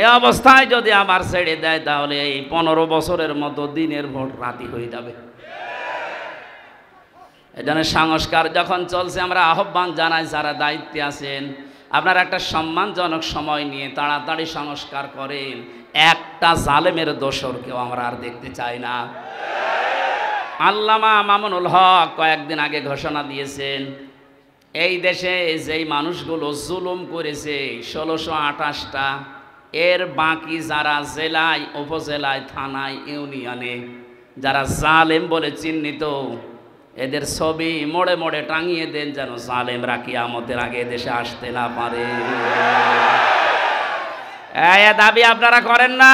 এ অবস্থায় যদি আবার ছেড়ে দেয় তাহলে এই 15 বছরের মতো দিনের ভোট রাতি হয়ে যাবে। এজন্য সংস্কার যখন চলছে, আমরা আহ্বান জানাই যারা দায়িত্বে আছেন, আপনারা একটা সম্মানজনক সময় নিয়ে তাড়াতাড়ি সংস্কার করেন। একটা জালেমের দোসরকেও আমরা আর দেখতে চাই না। আল্লামা মামুনুল হক কয়েকদিন আগে ঘোষণা দিয়েছেন, এই দেশে যেই মানুষগুলো জুলুম করেছে 1628টা, এর বাকি যারা জেলায়, উপজেলায়, থানায়, ইউনিয়নে যারা জালেম বলে চিহ্নিত, এদের ছবি মোড়ে মোড়ে টাঙিয়ে দেন, যেন জালেমরা কিয়ামতের আগে দেশে আসতে না পারে। এই দাবি আপনারা করেন না?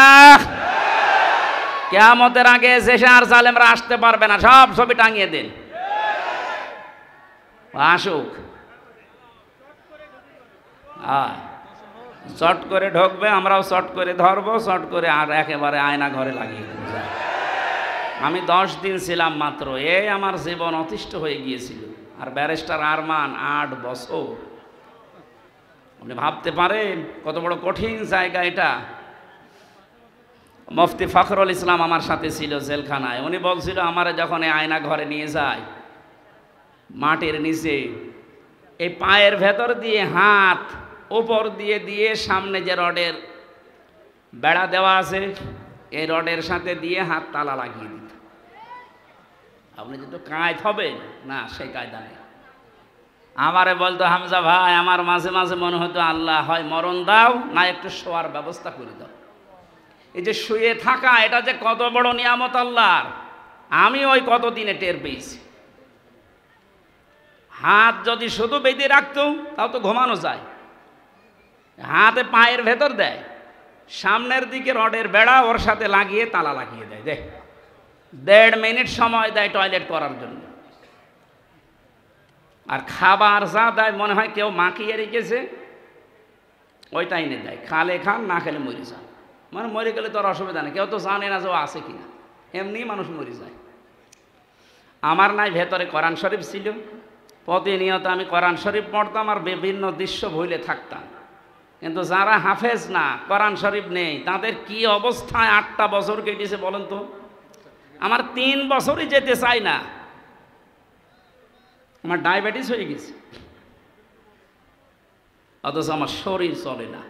কিয়ামতের আগে দেশে আর জালেমরা আসতে পারবে না, সব ছবি টাঙিয়ে দেন, আসুক। শর্ট করে ঢুকবে, আমরাও শর্ট করে ধরবো, শর্ট করে আর একেবারে আয়না ঘরে লাগিয়ে দেবো। আমি 10 দিন ছিলাম মাত্র, এই আমার জীবন অতিষ্ঠ হয়ে গিয়েছিল। আর ব্যারিস্টার আরমান 8 বছর। আপনি ভাবতে পারেন কত বড় কঠিন জায়গা এটা। মুফতি ফখরুল ইসলাম আমার সাথে ছিল জেলখানায়। উনি বলছিল আমারে যখন এই আয়না ঘরে নিয়ে যায়, মাটির নিচে এই পায়ের ভেতর দিয়ে হাত উপর দিয়ে দিয়ে সামনে যে রডের বেড়া দেওয়া আছে, এই রডের সাথে দিয়ে হাত তালা লাগিয়ে দিত। আপনি যেটা কায়দ হবেন না, সেই কায়দা নেই। আমারে বলতো, হামজা ভাই, আমার মাঝে মাঝে মনে হতো আল্লাহ হয় মরণ দাও, না একটু শোয়ার ব্যবস্থা করে দাও। এই যে শুয়ে থাকা, এটা যে কত বড় নিয়ামত আল্লাহর। আমি ওই কতদিনে টের পেয়েছি। হাত যদি শুধু বেঁধে রাখতো তাও তো ঘুমানো যায়, হাতে পায়ের ভেতর দেয়, সামনের দিকে রডের বেড়া ওর সাথে লাগিয়ে তালা লাগিয়ে দেয়, দেখ 1.5 মিনিট সময় দেয় টয়লেট করার জন্য। আর খাবার যা দেয় মনে হয় কেউ মাখিয়ে রেখেছে, ওইটা এনে দেয়, খালে খান, না খেলে মরে যান। মানে মরে গেলে তো আর অসুবিধা নেই, কেউ তো জানে না যে ও আছে কিনা, এমনি মানুষ মরে যায়। আমার নাই ভেতরে কোরআন শরীফ ছিল, প্রতিনিয়ত আমি কোরআন শরীফ পড়তাম আর বিভিন্ন দৃশ্য ভুলে থাকতাম। কিন্তু যারা হাফেজ না, কোরআন শরীফ নেই, তাদের কি অবস্থায় 8টা বছর কেটেছে বলেন তো। আমার 3 বছরই যেতে চাই না, আমার ডায়াবেটিস হয়ে গেছে, অথচ আমার শরীর চলে না।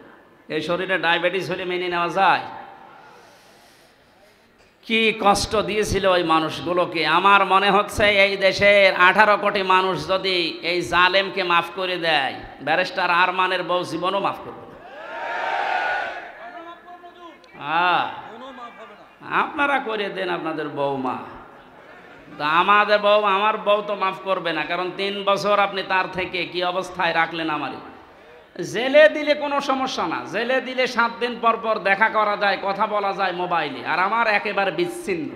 এই শরীরে ডায়াবেটিস হলে মেনে নেওয়া যায়? কি কষ্ট দিয়েছিল ওই মানুষগুলোকে। আমার মনে হচ্ছে এই দেশের 18 কোটি মানুষ যদি এই জালেমকে মাফ করে দেয়, ব্যারিস্টার আরমানের বউ জীবনও মাফ করবে না। আপনারা করে দেন আপনাদের বৌমা, আমাদের বউ, আমার বউ তো মাফ করবে না, কারণ 3 বছর আপনি তার থেকে কি অবস্থায় রাখলেন। আমারই জেলে দিলে কোনো সমস্যা না, জেলে দিলে 7 দিন পর পর দেখা করা যায়, কথা বলা যায় মোবাইলে, আর আমার একেবারে বিচ্ছিন্ন।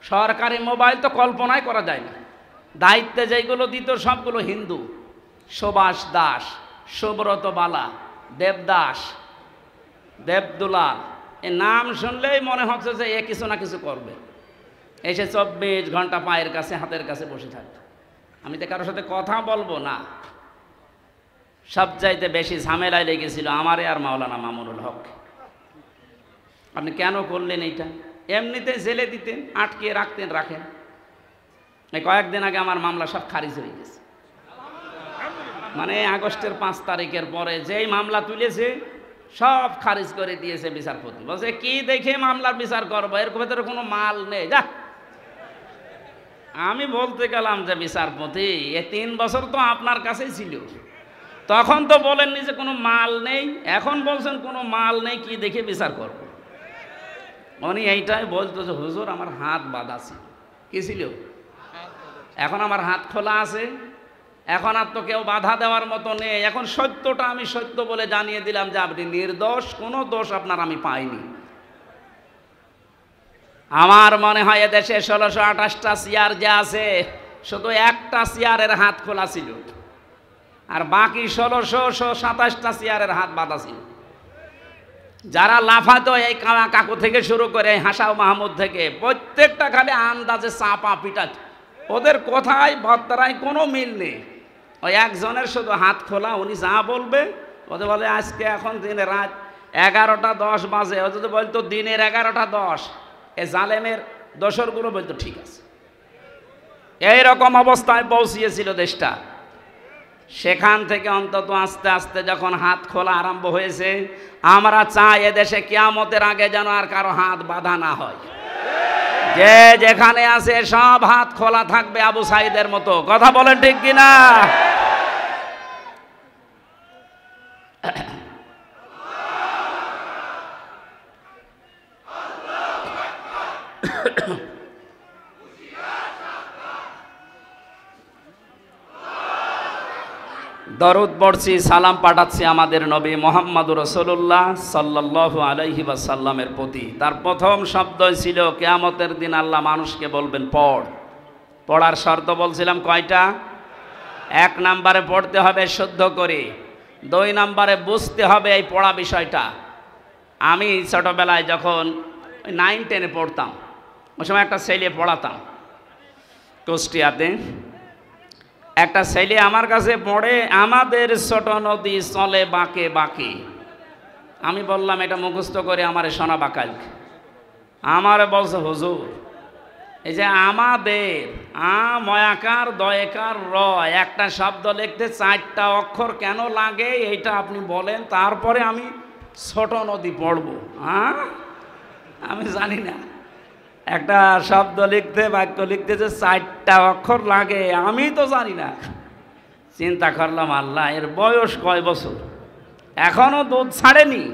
সরকারি মোবাইল তো কল্পনাই করা যায় না। দায়িত্বে যেগুলো দিত সবগুলো হিন্দু, সুভাষ দাস, সুব্রত বালা, দেবদাস, দেবদুলাল, এ নাম শুনলেই মনে হচ্ছে যে এ কিছু না কিছু করবে। এসে 24 ঘন্টা পায়ের কাছে হাতের কাছে বসে থাকবে। আমি তো কারোর সাথে কথা বলবো না। সবচাইতে বেশি ঝামেলায় লেগেছিল আমারে আর মাওলানা মামুনুল হক। আপনি কেন করলেন এইটা? এমনিতে জেলে দিতেন, আটকে রাখতেন, রাখেন। এই কয়েকদিন আগে আমার মামলা সব খারিজ হয়ে গেছে। মানে আগস্টের 5 তারিখের পরে যেই মামলা তুলেছে সব খারিজ করে দিয়েছে বিচারপতি। বলছে কি দেখে মামলার বিচার করবো, এর ভেতরে কোনো মাল নেই, যা। আমি বলতে গেলাম যে বিচারপতি, এ 3 বছর তো আপনার কাছেই ছিল, তখন তো বলেননি যে কোনো মাল নেই, এখন বলছেন কোনো মাল নেই, কি দেখে বিচার করব? উনি এইটাই বলতো যে হুজুর আমার হাত বাঁধা ছিল। কি ছিল? এখন আমার হাত খোলা আছে, এখন আর তো কেউ বাধা দেওয়ার মতো নেই। এখন সত্যটা আমি সত্য বলে জানিয়ে দিলাম যে আপনি নির্দোষ, কোনো দোষ আপনার আমি পাইনি। আমার মনে হয় এদেশে 1628টা চেয়ার যে আছে, শুধু একটা চেয়ারের হাত খোলা ছিল, আর বাকি 1627টা চেয়ারের হাত বাঁধা ছিল। যারা লাফাতো এই কাকু থেকে শুরু করে হাসাও মাহমুদ থেকে, প্রত্যেকটা খালি আন্দাজে চাপা পিটা, ওদের কথায় বার্তায় কোনো মিল নেই। ওই একজনের শুধু হাত খোলা, উনি যা বলবে ওদের বলে আজকে এখন দিনে রাত 11টা 10 বাজে, ও যদি বলতো দিনের 11টা 10, এ জালেমের দোসরগুলো বলতো ঠিক আছে। এইরকম অবস্থায় পৌঁছিয়েছিল দেশটা। সেখান থেকে অন্তত আস্তে আস্তে যখন হাত খোলা আরম্ভ হয়েছে, আমরা চাই এদেশে কিয়ামতের আগে যেন আর কারো হাত বাঁধা না হয়। যে যেখানে আছে সব হাত খোলা থাকবে আবু সাইদের মতো। কথা বলেন ঠিক কিনা? দরুদ পড়ছি, সালাম পাঠাচ্ছি আমাদের নবী মুহাম্মদুর রাসূলুল্লাহ সাল্লাল্লাহু আলাইহি ওয়াসাল্লামের প্রতি। তার প্রথম শব্দই ছিল কিয়ামতের দিন আল্লাহ মানুষকে বলবেন পড়। পড়ার শর্ত বলছিলাম কয়টা? 1 নম্বরে পড়তে হবে শুদ্ধ করে, 2 নম্বরে বুঝতে হবে এই পড়া বিষয়টা। আমি ছোটবেলায় যখন 9-10-এ পড়তাম, ওই সময় একটা ছেলে পড়াতাম কুষ্টিয়াতে। একটা ছেলে আমার কাছে পড়ে, আমাদের ছোট নদী চলে বাঁকে বাঁকে। আমি বললাম এটা মুখস্থ করে আমারে শোনাবা কালকে। আমারে বলছে হুজুর এই যে আমাদের ময়াকার দয়কার র একটা শব্দ লিখতে 4টা অক্ষর কেন লাগে এইটা আপনি বলেন, তারপরে আমি ছোট নদী পড়বো। আমি জানি না একটা শব্দ লিখতে, বাক্য লিখতে যে 4টা অক্ষর লাগে, আমি তো জানি না। চিন্তা করলাম আল্লাহ এর বয়স কয় বছর, এখনো দুধ ছাড়েনি,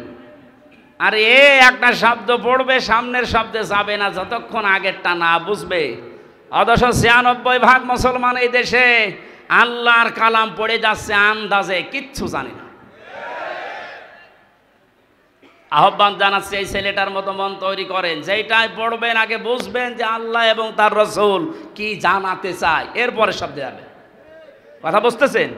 আর এ একটা শব্দ পড়বে সামনের শব্দে যাবে না যতক্ষণ আগেরটা না বুঝবে। অথচ 96% মুসলমান এই দেশে আল্লাহর কালাম পড়ে যাচ্ছে আন্দাজে, কিচ্ছু জানি না। আহ্বান জানাচ্ছে এই ছেলেটার মতো মন তৈরি করেন, যেইটাই পড়বেন আগে বুঝবেন যে আল্লাহ এবং তার রাসূল কি জানাতে চায়, এরপরে সব যাবে। কথা বুঝতেছেন?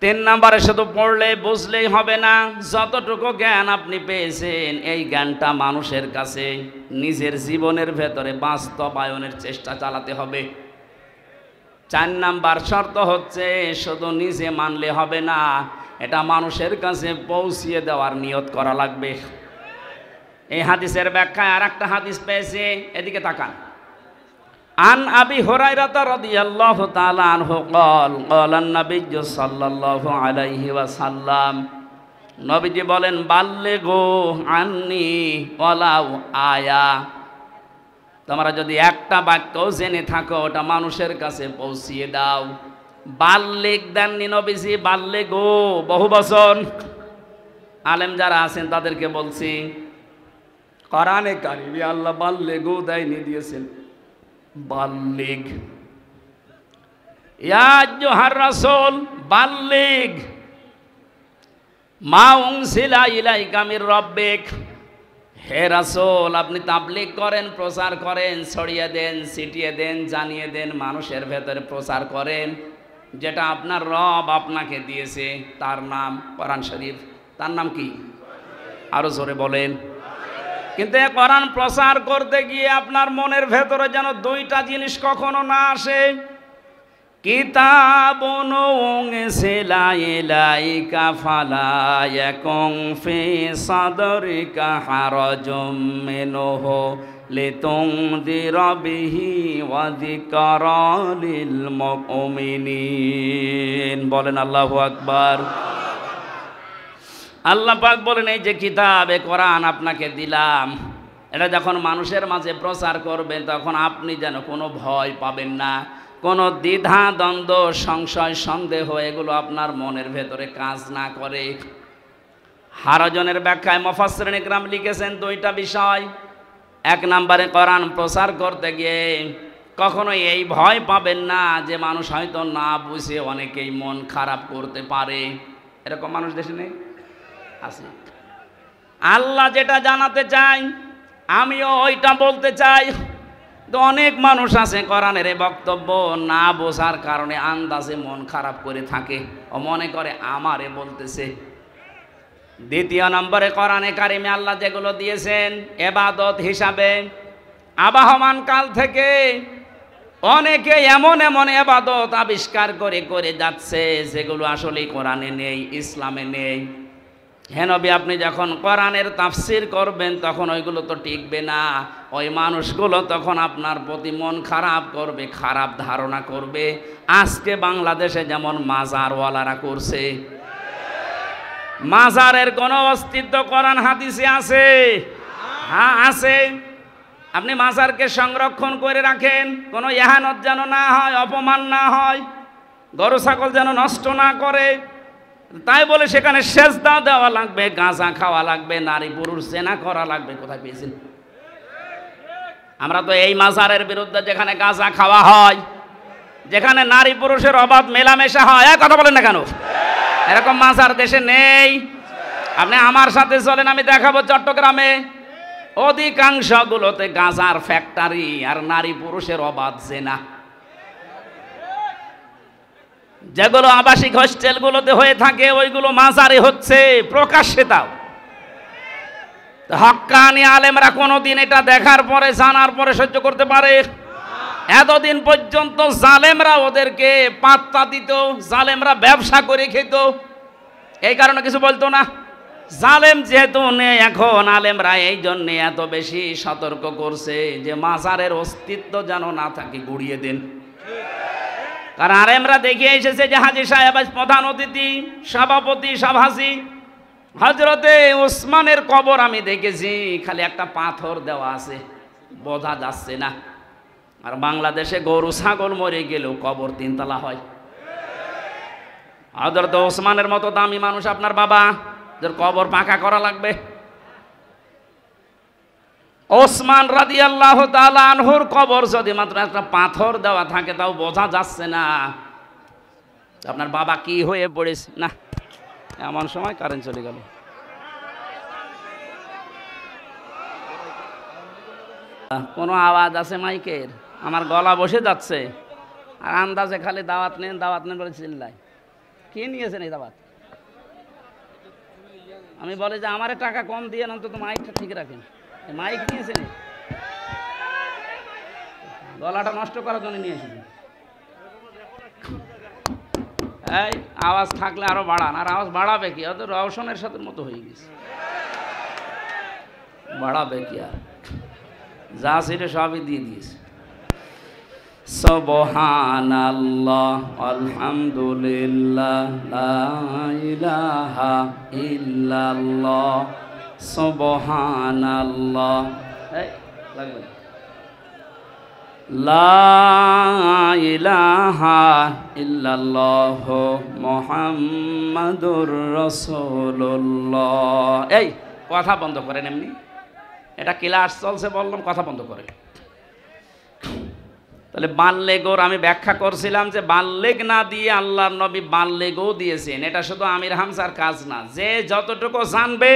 3 নম্বরে শুধু পড়লে বুঝলেই হবে না, যতটুকু জ্ঞান আপনি পেয়েছেন এই জ্ঞানটা মানুষের কাছে নিজের জীবনের ভেতরে বাস্তবায়নের চেষ্টা চালাতে হবে। 4 নাম্বার শর্ত হচ্ছে শুধু নিজে মানলে হবে না, এটা মানুষের কাছে পৌঁছিয়ে দেওয়ার নিয়ত করা লাগবে। এই হাদিসের ব্যাখ্যায় আর একটা হাদিস পেয়েছে, এদিকে তাকান। আন আবি হুরায়রা রাদিয়াল্লাহু তাআলা আনহু قال قال النبي সাল্লাল্লাহু আলাইহি ওয়াসাল্লাম, নবীজি বলেন, বাল্লিগু আন্নি ওয়ালাউ আয়া। তোমরা যদি একটা বাক্য জেনে থাকো ওটা মানুষের কাছে পৌঁছিয়ে দাও। বাল্লিগ দেননি নবীজি, বাল্লিগু বহু বচন। আলেম যারা আছেন তাদেরকে বলছি, কোরআনে কারিমে আল্লাহ বাল্লিগু দেয়নি, দিয়েছেন বাল্লিগ। ইয়া আইয়ুহার রাসূল বাল্লিগ মা উনসিলা ইলাইকা মির রাব্বিক। হে রাসূল, আপনি তাবলীগ করেন, প্রচার করেন, ছড়িয়ে দেন, ছিটিয়ে দেন, জানিয়ে দেন, মানুষের ভেতরে প্রচার করেন যেটা আপনার রব আপনাকে দিয়েছে, তার নাম কোরআন শরীফ। তার নাম কি? আরো জোরে বলেন। কিন্তু এই কোরআন প্রচার করতে গিয়ে আপনার মনের ভেতরে যেন 2টা জিনিস কখনো না আসে। কিতাবুন উনসিলা ইলাইকা ফালা ইয়াকুন ফি সাদরিকা হারাজুম মিনহু লিতুনযিরা বিহি ওয়া যিকরা লিল মুমিনিন। বলেন আল্লাহু আকবার। আল্লাহ পাক বলেন, এই যে কিতাবে কোরআন আপনাকে দিলাম, এটা যখন মানুষের মাঝে প্রচার করবেন তখন আপনি যেন কোনো ভয় পাবেন না, কোনো দ্বিধা দ্বন্দ্ব সংশয় সন্দেহ এগুলো আপনার মনের ভেতরে কাজ না করে। হারাজনের ব্যাখ্যায় মুফাসসিরিন ইকরাম লিখেছেন 2টা বিষয়। 1 নম্বরে কোরআন প্রচার করতে গিয়ে কখনো এই ভয় পাবেন না যে মানুষ হয়তো না বুঝে অনেকেই মন খারাপ করতে পারে। এরকম মানুষ দেশে নেই? আছে। আল্লাহ যেটা জানাতে চাই আমিও ওইটা বলতে চাই। তো অনেক মানুষ আছে কোরআনের এই বক্তব্য না বোঝার কারণে আন্দাজে মন খারাপ করে থাকে, ও মনে করে আমারে বলতেছে। 2 নম্বরে কোরআনে কারিমে আল্লাহ যেগুলো দিয়েছেন ইবাদত হিসাবে, আবাহমান কাল থেকে অনেকে এমন এমন ইবাদত আবিষ্কার করে করে যাচ্ছে যেগুলো আসলে কোরআনে নেই, ইসলামে নেই। হে নবী, আপনি যখন কোরআনের তাফসীর করবেন তখন ওইগুলো তো টিকবে না। ওই মানুষগুলো তখন আপনার প্রতি মন খারাপ করবে, খারাপ ধারণা করবে। আজকে বাংলাদেশে যেমন মাজারওয়ালারা করছে, মাজারের কোনো অস্তিত্ব কোরআন হাদিসে আছে? হ্যাঁ আছে। আপনি মাজারকে সংরক্ষণ করে রাখেন, কোনো ইহানত যেন না হয়, অপমান না হয়, গরু ছাগল যেন নষ্ট না করে। তাই বলে সেখানে সেজদা দেওয়া লাগবে, গাঁজা খাওয়া লাগবে, নারী পুরুষ জেনা করা লাগবে? কোথায় পেয়েছেন? আমরা তো এই মাজারের বিরুদ্ধে, যেখানে গাঁজা খাওয়া হয়, যেখানে নারী পুরুষের অবাধ মেলামেশা হয়। কথা বলেন না কেন? এরকম মাজার দেশে নেই। আপনি আমার সাথে চলেন, আমি দেখাবো চট্টগ্রামে অধিকাংশগুলোতে গাঁজার ফ্যাক্টরি আর নারী পুরুষের অবাধ জেনা। যেগুলো আবাসিক হোস্টেলগুলোতে হয়ে থাকে ওইগুলো মাজারে হচ্ছে প্রকাশ্যে। তাও হক্কানি আলেমরা কোনোদিন এটা দেখার পরে, জানার পরে সহ্য করতে পারে? এতদিন পর্যন্ত জালেমরা ওদেরকে পাত্তা দিত, জালেমরা ব্যবসা করে খেত, এই কারণে কিছু বলতো না। জালেম যেহেতু নেই এখন, আলেমরা এই জন্য এত বেশি সতর্ক করছে যে মাজারের অস্তিত্ব যেন না থাকে, গুড়িয়ে দেন। কারণ আলেমরা দেখে এসেছে যে হাজী সাহেব প্রধান অতিথি, সভাপতি, সভাসী। হযরতে ওসমানের কবর আমি দেখেছি, খালি একটা পাথর দেওয়া আছে, বোঝা যাচ্ছে না। আর বাংলাদেশে গরু ছাগল মরে গেলেও কবর 3 তলা হয়। হযরতে ওসমানের মতো দামি মানুষ আপনার বাবা, যার কবর পাকা করা লাগবে। ওসমান রাদিয়াল্লাহু তাআলা আনহুর কবর যদি মাত্র একটা পাথর দেওয়া থাকে তাও বোঝা যাচ্ছে না আপনার বাবা কি হয়ে পড়েছে। না, এমন সময় কারেন্ট চলে গেল। কোনো আওয়াজ আছে মাইকের? আমার গলা বসে যাচ্ছে আর আন্দাজে খালি দাওয়াত নেন বলে চিল্লাই। কি নিয়েছেন এই দাওয়াত? আমি বলে যে আমারে টাকা কম দিয়ে অন্তত মাইকটা ঠিক রাখেন। মাইক নিয়েছেন, গলাটা নষ্ট করার জন্য নিয়ে এসেছেন। এই আওয়াজ থাকলে আরো বাড়ান। আর আওয়াজ বাড়াবে কি? অত রওশনের সাথে মতো হয়ে গেছে, বাড়াবে কি? আর যা ছিল সবই দিয়ে দিয়েছে। সুবহানাল্লাহ, আলহামদুলিল্লাহ, লা ইলাহা ইল্লাল্লাহ, সুবহানাল্লাহ, এই লাগবে না, লা ইলাহা ইল্লাল্লাহ, মুহাম্মাদুর রাসূলুল্লাহ। এই কথা বন্ধ করেন, এমনি এটা ক্লাস চলছে বললাম কথা বন্ধ করেন। তাহলে বাল্যেগোর আমি ব্যাখ্যা করছিলাম যে বাল্যেগ না দিয়ে আল্লাহর নবী বাল্যেগও দিয়েছেন। এটা শুধু আমির হামজার কাজ না, যে যতটুকু জানবে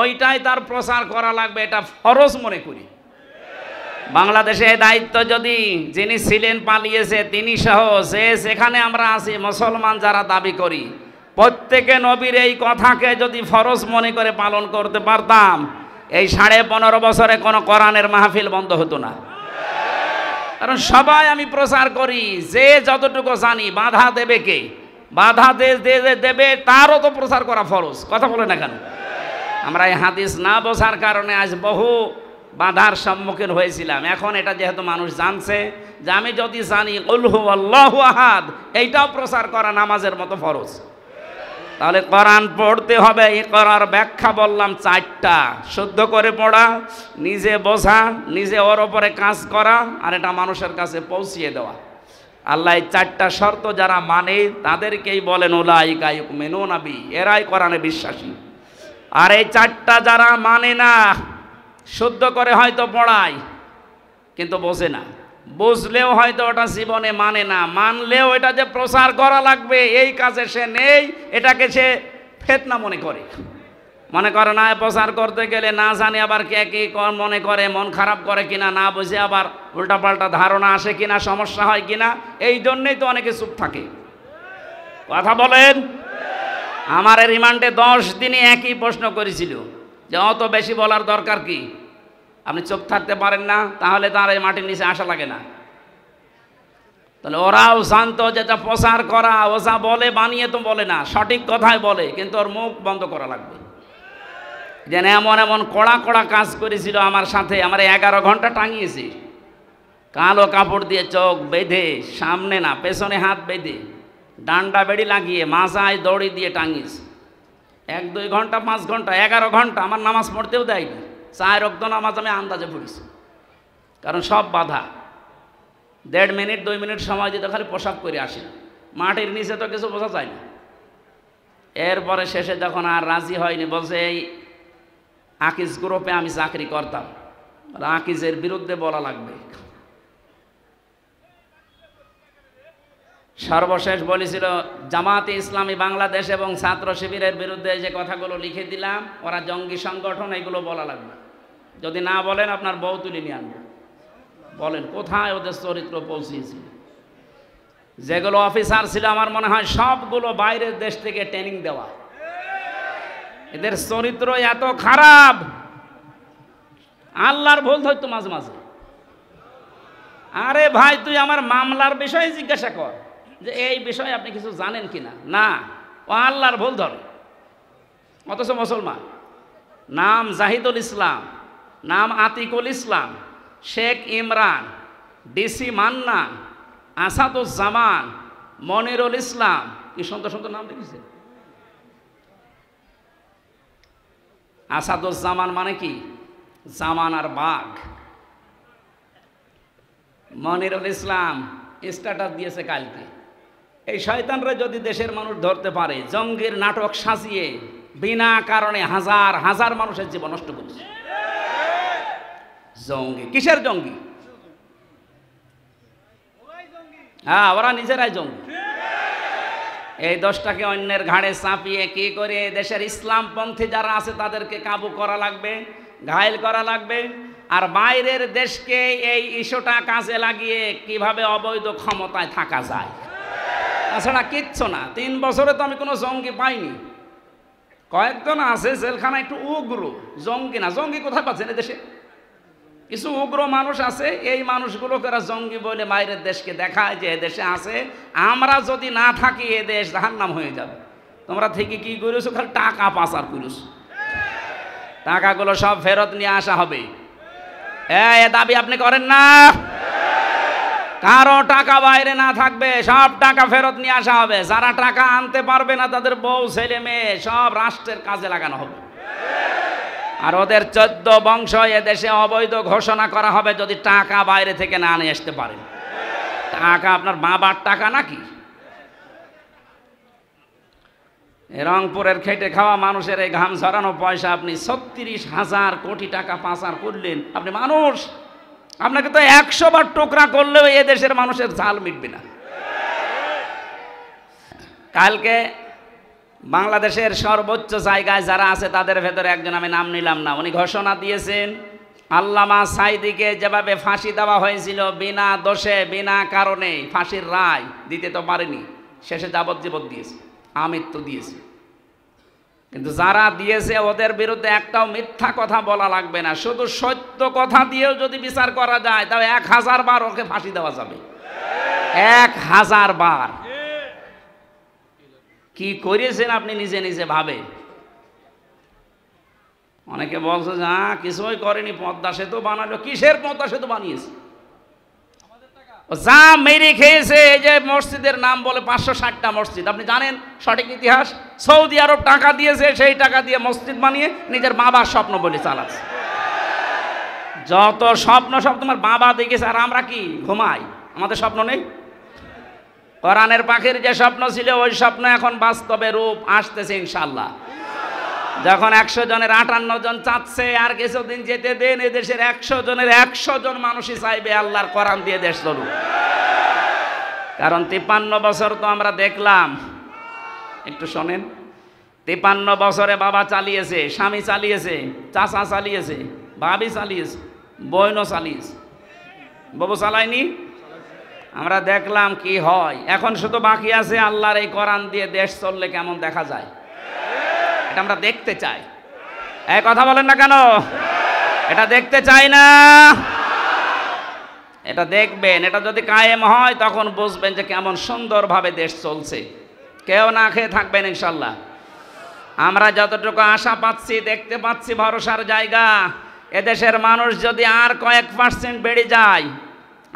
ওইটাই তার প্রচার করা লাগবে, এটা ফরজ মনে করি। বাংলাদেশে দায়িত্ব যদি যিনি ছিলেন পালিয়েছে তিনি সহ যে সেখানে আমরা আছি মুসলমান যারা দাবি করি, প্রত্যেকে নবীর এই কথাকে যদি ফরজ মনে করে পালন করতে পারতাম, এই 15.5 বছরে কোনো কোরআনের মাহফিল বন্ধ হতো না। কারণ সবাই আমি প্রচার করি, যে যতটুকু জানি বাধা দেবে কে? বাধা দেবে তারও তো প্রচার করা ফরজ। কথা বলে না কেন? আমরা এই হাদিস না বোঝার কারণে আজ বহু বাধার সম্মুখীন হয়েছিলাম। এখন এটা যেহেতু মানুষ জানছে যে আমি যদি জানি কুল হুয়াল্লাহু আহাদ, এইটাও প্রচার করা নামাজের মতো ফরজ। তাহলে কোরআন পড়তে হবে। এই করার ব্যাখ্যা বললাম 4টা: শুদ্ধ করে পড়া, নিজে বোঝা, নিজে ওর ওপরে কাজ করা, আর এটা মানুষের কাছে পৌঁছিয়ে দেওয়া। আল্লাহ এই 4টা শর্ত যারা মানে তাদেরকেই বলেন উলাইকা ইউমিনুনা বি, এরাই কোরআনে বিশ্বাসী। আর এই 4টা যারা মানে না, শুদ্ধ করে হয়তো পড়ায় কিন্তু বোঝে না, বুঝলেও হয়তো ওটা জীবনে মানে না, মানলেও এটা যে প্রচার করা লাগবে এই কাজে সে নেই, এটাকে সে ফিতনা মনে করে না। প্রচার করতে গেলে না জানে আবার কে কি মনে করে, মন খারাপ করে কিনা, না বুঝে আবার উল্টাপাল্টা ধারণা আসে কিনা, সমস্যা হয় কিনা, এই জন্যই তো অনেকে চুপ থাকে। কথা বলেন। আমার রিমান্ডে 10 দিনে একই প্রশ্ন করেছিল যে অত বেশি বলার দরকার কি? আপনি চুপ থাকতে পারেন না, তাহলে তার এই মাটির নিচে আসা লাগে না। তাহলে ওরাও জানতো যেটা প্রচার করা, ও যা বলে বানিয়ে তো বলে না, সঠিক কথাই বলে, কিন্তু ওর মুখ বন্ধ করা লাগবে। যেন এমন এমন কড়া কড়া কাজ করেছিল আমার সাথে। আমার 11 ঘন্টা টাঙিয়েছি, কালো কাপড় দিয়ে চোখ বেঁধে, সামনে না পেছনে হাত বেঁধে, ডান্ডা বেড়ি লাগিয়ে মাথায় দড়ি দিয়ে টাঙিয়েছি। 1-2 ঘন্টা 5 ঘন্টা 11 ঘন্টা আমার নামাজ পড়তেও দেয়নি। 4 ওয়াক্ত নামাজ আমি আন্দাজে পড়েছি, কারণ সব বাধা। 1.5 মিনিট 2 মিনিট সময় দিতে খালি প্রসাব করে আসি, মাটির নিচে তো কিছু বোঝা যায় না। এরপরে শেষে যখন আর রাজি হয়নি, বলছে এই আকিজ গ্রুপে আমি চাকরি করতাম, আকিজের বিরুদ্ধে বলা লাগবে। সর্বশেষ বলেছিল জামাতে ইসলামী বাংলাদেশ এবং ছাত্র শিবিরের বিরুদ্ধে যে কথাগুলো লিখে দিলাম, ওরা জঙ্গি সংগঠন, এগুলো বলা লাগবে। যদি না বলেন আপনার বউ তুলে নিয়ে আনবে। বলেন কোথায় ওদের চরিত্র পৌঁছিয়েছিল? যেগুলো অফিসার ছিল আমার মনে হয় সবগুলো বাইরের দেশ থেকে ট্রেনিং দেওয়া। এদের চরিত্র এত খারাপ, আল্লাহর ভুল ধরতো মাঝে মাঝে। আরে ভাই, তুই আমার মামলার বিষয়ে জিজ্ঞাসা কর যে এই বিষয়ে আপনি কিছু জানেন কিনা। না, ও আল্লাহর ভুল ধরে। অথচ মুসলমান। নাম জাহিদুল ইসলাম, নাম আতিকুল ইসলাম, শেখ ইমরান, ডিসি মান্নান, আসাদুজ্জামান, মনিরুল ইসলাম, কি সুন্দর সুন্দর নাম দেখেছে। আসাদুজ্জামান মানে কি? জামানার বাঘ। মনিরুল ইসলাম স্ট্যাটাস দিয়েছে কালকে, এই শয়তানরা যদি দেশের মানুষ ধরতে পারে, জঙ্গির নাটক সাজিয়ে বিনা কারণে হাজার হাজার মানুষের জীবন নষ্ট করেছে। জঙ্গি। কিসের জঙ্গি? হ্যাঁ, ওরা নিজেরাই জঙ্গি। এই দোষটাকে অন্যের ঘাড়ে চাপিয়ে কি করে দেশের ইসলামপন্থী যারা আছে তাদেরকে কাবু করা লাগবে, ঘায়েল করা লাগবে। আর বাইরের দেশকে এই ইস্যুটা কাজে লাগিয়ে কিভাবে অবৈধ ক্ষমতায় থাকা যায়, তাছাড়া কিচ্ছু না। 3 বছরে তো আমি কোনো জঙ্গি পাইনি। কয়েকজন আছে জেলখানা একটু উগ্র, জঙ্গি না। জঙ্গি কোথায় পাচ্ছেন? দেশে কিছু উগ্র মানুষ আছে, এই মানুষগুলোকে এরা জঙ্গি বলে বাইরের দেশকে দেখায় যে দেশে আছে। আমরা যদি না থাকি এ দেশ জাহান্নাম হয়ে যাবে। তোমরা থেকে কি করেছো? খালি টাকা পাচার করেছো। টাকাগুলো সব ফেরত নিয়ে আসা হবে। এ দাবি আপনি করেন না? কারো টাকা বাইরে না থাকবে, সব টাকা ফেরত নিয়ে আসা হবে। যারা টাকা আনতে পারবে না তাদের বউ ছেলে মেয়ে সব রাষ্ট্রের কাজে লাগানো হবে। আর ওদের 14 বংশ এ দেশে অবৈধ ঘোষণা করা হবে যদি টাকা বাইরে থেকে না নিয়ে আসতে পারেন। টাকা আপনার বাবার টাকা নাকি? রংপুরের খেটে খাওয়া মানুষের এই ঘাম ঝরানো পয়সা আপনি 36,000 কোটি টাকা পাচার করলেন। আপনি মানুষ, আপনাকে তো 100 বার টোকরা করলেও এ দেশের মানুষের ঝাল মিটবে না। কালকে বাংলাদেশের সর্বোচ্চ জায়গায় যারা আছে তাদের ভেতরে একজন, আমি নাম নিলাম না, উনি ঘোষণা দিয়েছেন আল্লামা সাঈদীকে যেভাবে ফাঁসি দেওয়া হয়েছিল বিনা দোষে বিনা কারণে, ফাঁসির রায় দিতে তো পারেনি, শেষে যাবজ্জীবন দিয়েছে, আমৃত্যু দিয়েছে। কিন্তু যারা দিয়েছে ওদের বিরুদ্ধে একটাও মিথ্যা কথা বলা লাগবে না, শুধু সত্য কথা দিয়েও যদি বিচার করা যায় তাহলে 1000 বার ওকে ফাঁসি দেওয়া যাবে। 1000 বার। কি করেছেন আপনি নিজে নিজে ভাবে। অনেকে বলছে যে কিছুই করেনি, পদ্মা সেতু বানালো। কিসের পদ্মা সেতু বানিয়েছে? যা মেরে খেয়েছে। এই যে মসজিদের নাম বলে 560টা মসজিদ, আপনি জানেন সঠিক ইতিহাস? সৌদি আরব টাকা দিয়েছে, সেই টাকা দিয়ে মসজিদ বানিয়ে নিজের বাবার স্বপ্ন বলে চালাচ্ছে। যত স্বপ্ন সব তোমার বাবা দেখেছে, আর আমরা কি ঘুমাই? আমাদের স্বপ্ন নেই? কোরআনের পাখির যে স্বপ্ন ছিল ওই স্বপ্ন এখন বাস্তবে রূপ আসতেছে ইনশাআল্লাহ। যখন 100 জনের 58 জন চাচ্ছে, আর কিছুদিন যেতে দেন, এই দেশের 100 জনের 100 জন মানুষই চাইবে আল্লাহর কোরআন দিয়ে দেশ চলুক। কারণ 53 বছর তো আমরা দেখলাম, একটু শোনেন, 53 বছরে বাবা চালিয়েছে, স্বামী চালিয়েছে, চাচা চালিয়েছে, ভাবি চালিয়েছে, বোনও চালিয়েছে, বাবু চালায়নি। আমরা দেখলাম কি হয়। এখন শুধু বাকি আছে আল্লাহর এই কোরআন দিয়ে দেশ চললে কেমন দেখা যায়, এটা আমরা দেখতে চাই। এই কথা বলেন না কেন? এটা দেখতে চাই না? এটা দেখবেন। এটা যদি কায়েম হয় তখন বুঝবেন যে কেমন সুন্দরভাবে দেশ চলছে। কেউ না খেয়ে থাকবেন ইনশাল্লাহ। আমরা যতটুকু আশা পাচ্ছি, দেখতে পাচ্ছি ভরসার জায়গা, এদেশের মানুষ যদি আর কয়েক % বেড়ে যায়,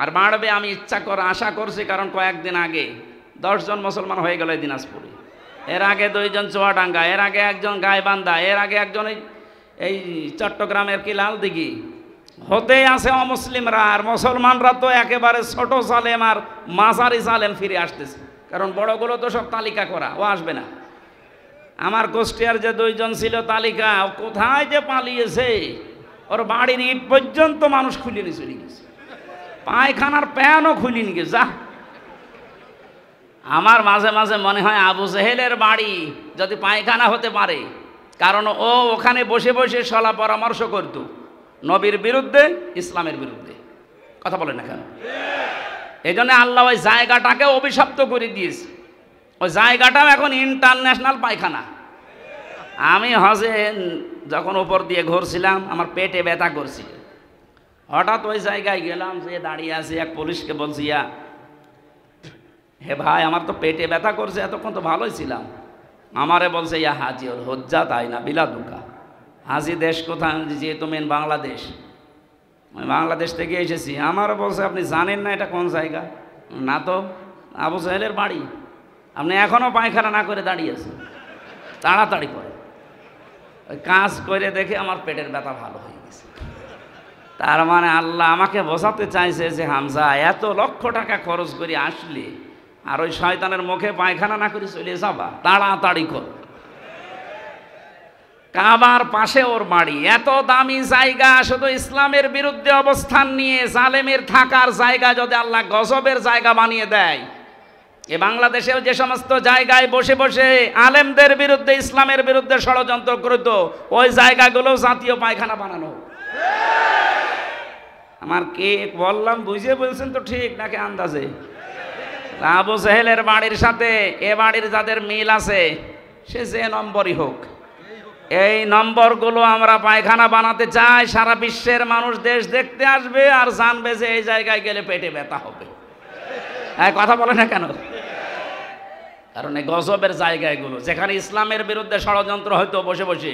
আর বাড়বে আমি আশা করছি। কারণ কয়েকদিন আগে 10 জন মুসলমান হয়ে গেল দিনাজপুরে, এর আগে 2 জন চুয়াডাঙ্গা, এর আগে 1 জন গাইবান্ধা, এর আগে 1 জন এই চট্টগ্রামের কি লালদিঘি। হতেই আছে অমুসলিমরা, আর মুসলমানরা তো একেবারে ছোট সালেম আর মাঝারি সালেম ফিরে আসতেছে। কারণ বড়গুলো তো সব তালিকা করা, ও আসবে না। আমার কুষ্টিয়ার যে 2 জন ছিল তালিকা, কোথায় যে পালিয়েছে, ওর বাড়ির ইট পর্যন্ত মানুষ খুলে নিয়ে চলে গেছে, পায়খানার প্যানও খুলে নিয়ে গেছে। যা, আমার মাঝে মাঝে মনে হয় আবু জেহেলের বাড়ি যদি পায়খানা হতে পারে, কারণ ও ওখানে বসে বসে সলা পরামর্শ করত নবীর বিরুদ্ধে, ইসলামের বিরুদ্ধে। কথা বলেন না কেন? এই জন্য আল্লাহ ওই জায়গাটাকে অভিশপ্ত করে দিয়েছে। ওই জায়গাটাও এখন ইন্টারন্যাশনাল পায়খানা। আমি হজে যখন উপর দিয়ে ঘুরছিলাম, আমার পেটে ব্যথা করছিল। হঠাৎ ওই জায়গায় গেলাম, যে দাঁড়িয়ে আছে, এক পুলিশকে বলছি, হে ভাই, আমার তো পেটে ব্যথা করছে, এতক্ষণ তো ভালোই ছিলাম। আমারে বলছে, ইয়া হাজি ওর হজ্জা, তাই না বিলাদুকা। হাজি দেশ কোথায়? যেহেতু মেন বাংলাদেশ, আমি বাংলাদেশ থেকে এসেছি। আমারও বলছে, আপনি জানেন না এটা কোন জায়গা? না তো। আবু জাহেলের বাড়ি। আপনি এখনও পায়খানা না করে দাঁড়িয়ে আছেন, তাড়াতাড়ি করে। ওই কাজ করে দেখে আমার পেটের ব্যথা ভালো হয়ে গেছে। তার মানে আল্লাহ আমাকে বোঝাতে চাইছে যে হামজা, এত লক্ষ টাকা খরচ করে আসলে আর ওই শয়তানের মুখে পায়খানা না করে চলে যাবা, তাড়াতাড়ি কর। কাবার পাশে ওর বাড়ি, এত দামি জায়গা, শুধু ইসলামের বিরুদ্ধে অবস্থান নিয়ে জালেমের থাকার জায়গা যদি আল্লাহ গজবের জায়গা বানিয়ে দেয়, এ বাংলাদেশেও যে সমস্ত জায়গায় বসে বসে আলেমদের বিরুদ্ধে ইসলামের বিরুদ্ধে ষড়যন্ত্র করত, ওই জায়গাগুলো জাতীয় পায়খানা বানানো। আমার কে বললাম বুঝে বলছেন তো ঠিক নাকি আন্দাজে? আবু জেহেলের বাড়ির সাথে এ বাড়ির যাদের মিল আছে, সে যে নম্বরই হোক, এই নম্বরগুলো আমরা পায়খানা বানাতে চাই। সারা বিশ্বের মানুষ দেশ দেখতে আসবে আর জানবে যে এই জায়গায় গেলে পেটে ব্যথা হবে। কথা বলে না কেন? কারণ এই গজবের জায়গা এগুলো, যেখানে ইসলামের বিরুদ্ধে ষড়যন্ত্র হয়তো বসে বসে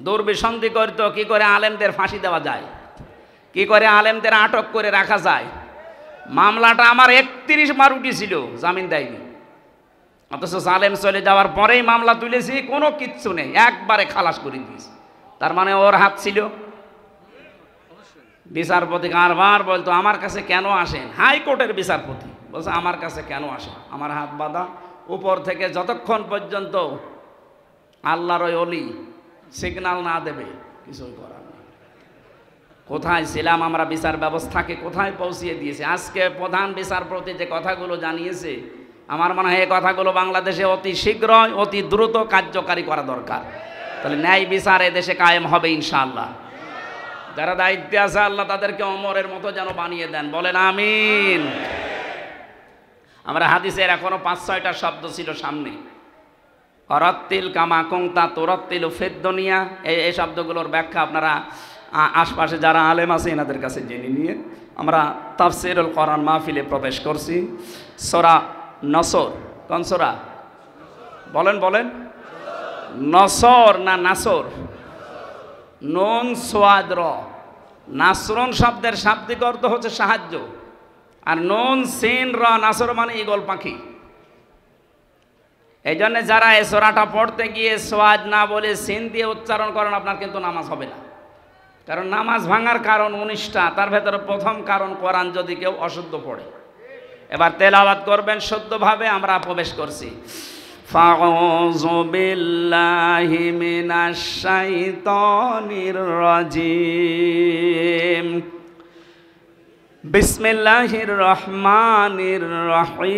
দুর্বিসন্ধি করত, কি করে আলেমদের ফাঁসি দেওয়া যায়, কি করে আলেমদের আটক করে রাখা যায়। মামলাটা আমার 31 বার উঠেছিল, জামিন দেয়নি, অথচ জালেম চলে যাওয়ার পরেই মামলা তুলেছি, কোনো কিচ্ছু নেই, একবারে খালাস করে দিয়েছি। তার মানে ওর হাত ছিল। বিচারপতি কারবার বলতো আমার কাছে কেন আসেন, হাইকোর্টের বিচারপতি বলছে আমার কাছে কেন আসেন, আমার হাত বাঁধা, উপর থেকে যতক্ষণ পর্যন্ত আল্লাহর ওই অলি সিগন্যাল না দেবে কিছুই করার নেই। কোথায় ছিলাম আমরা, বিচার ব্যবস্থাকে কোথায় পৌঁছিয়ে দিয়েছে। আজকে প্রধান বিচারপতি যে কথাগুলো জানিয়েছে, আমার মনে হয় এই কথাগুলো বাংলাদেশে অতি শীঘ্রই অতি দ্রুত কার্যকারী করা দরকার। তাহলে ন্যায় বিচার এদেশে কায়েম হবে ইনশাআল্লাহ। যারা দায়িত্বে আছে আল্লাহ তাদেরকে ওমরের মতো যেন বানিয়ে দেন, বলেন আমিন। আমরা হাদিসের এখনো 5-6টা শব্দ ছিল সামনে, অরাত্তিল কামা কুংতা তুরাত্তিল ফিদ দুনিয়া, এই শব্দগুলোর ব্যাখ্যা আপনারা আশপাশে যারা আলেম আছে এনাদের কাছে জেনে নিয়ে আমরা তাফসীরুল কোরআন মাহফিলে প্রবেশ করছি। সূরা নসর, কোন সূরা বলেন বলেন? নসর না নাসর? নুন সোয়াদ র, নাসরুন শব্দের শাব্দিক অর্থ হচ্ছে সাহায্য, আর নুন সিন র নাসর মানে ঈগল পাখি। এই জন্য যারা এই সূরাটা পড়তে গিয়ে সোয়াদ না বলে সিন দিয়ে উচ্চারণ করেন, আপনার কিন্তু নামাজ হবে না। কারণ নামাজ ভাঙার কারণ 19টা, তার ভেতরে প্রথম কারণ কোরআন যদি কেউ অশুদ্ধ পড়ে। এবার তেলাওয়াত করবেন শুদ্ধভাবে, আমরা প্রবেশ করছি। ফাউযু বিল্লাহি মিনাশ শাইতানির রাজিম, বিসমিল্লাহির রহমানির রহিম,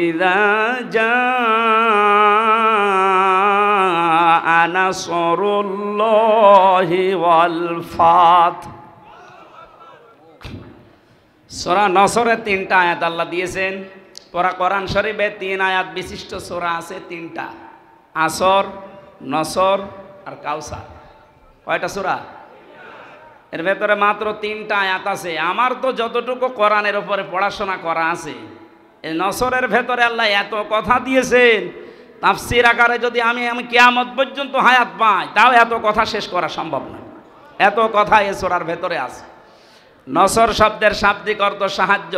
ইযা জাআ নাসরুল্লাহি ওয়াল ফাত। সূরা নসরে 3টা আয়াত আল্লাহ দিয়েছেন। পুরা কোরআন শরীফে 3 আয়াত বিশিষ্ট সূরা আছে, 3টা, আসর, নসর আর কাউসার। কয়টা সূরা? এর ভেতরে মাত্র 3টা আয়াত আছে। আমার তো যতটুকু কোরআনের উপরে পড়াশোনা করা আছে, এই নসরের ভেতরে আল্লাহ এত কথা দিয়েছেন, তাফসীর আকারে যদি আমি কিয়ামত পর্যন্ত হায়াত পাই তাও এত কথা শেষ করা সম্ভব না। এত কথা এই সূরার ভেতরে আছে। নসর শব্দের শাব্দিক অর্থ সাহায্য।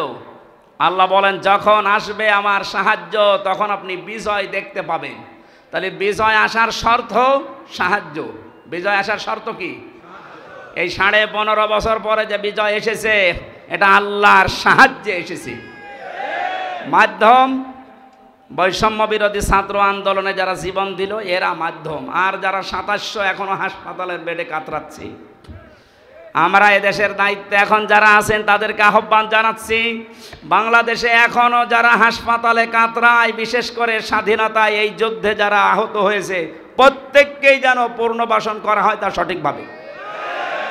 আল্লাহ বলেন যখন আসবে আমার সাহায্য তখন আপনি বিজয় দেখতে পাবেন। তাহলে বিজয় আসার শর্ত সাহায্য। বিজয় আসার শর্ত কি? এই 15.5 বছর পরে যে বিজয় এসেছে এটা আল্লাহর সাহায্যে এসেছে। মাধ্যম বৈষম্য বিরোধী ছাত্র আন্দোলনে যারা জীবন দিল এরা মাধ্যম, আর যারা 2700 এখনো হাসপাতালের বেডে কাতরাচ্ছে। আমরা এদেশের দায়িত্বে এখন যারা আছেন তাদেরকে আহ্বান জানাচ্ছি, বাংলাদেশে এখনো যারা হাসপাতালে কাতরায়, বিশেষ করে স্বাধীনতায় এই যুদ্ধে যারা আহত হয়েছে, প্রত্যেককেই যেন পুনর্বাসন করা হয় তা সঠিকভাবে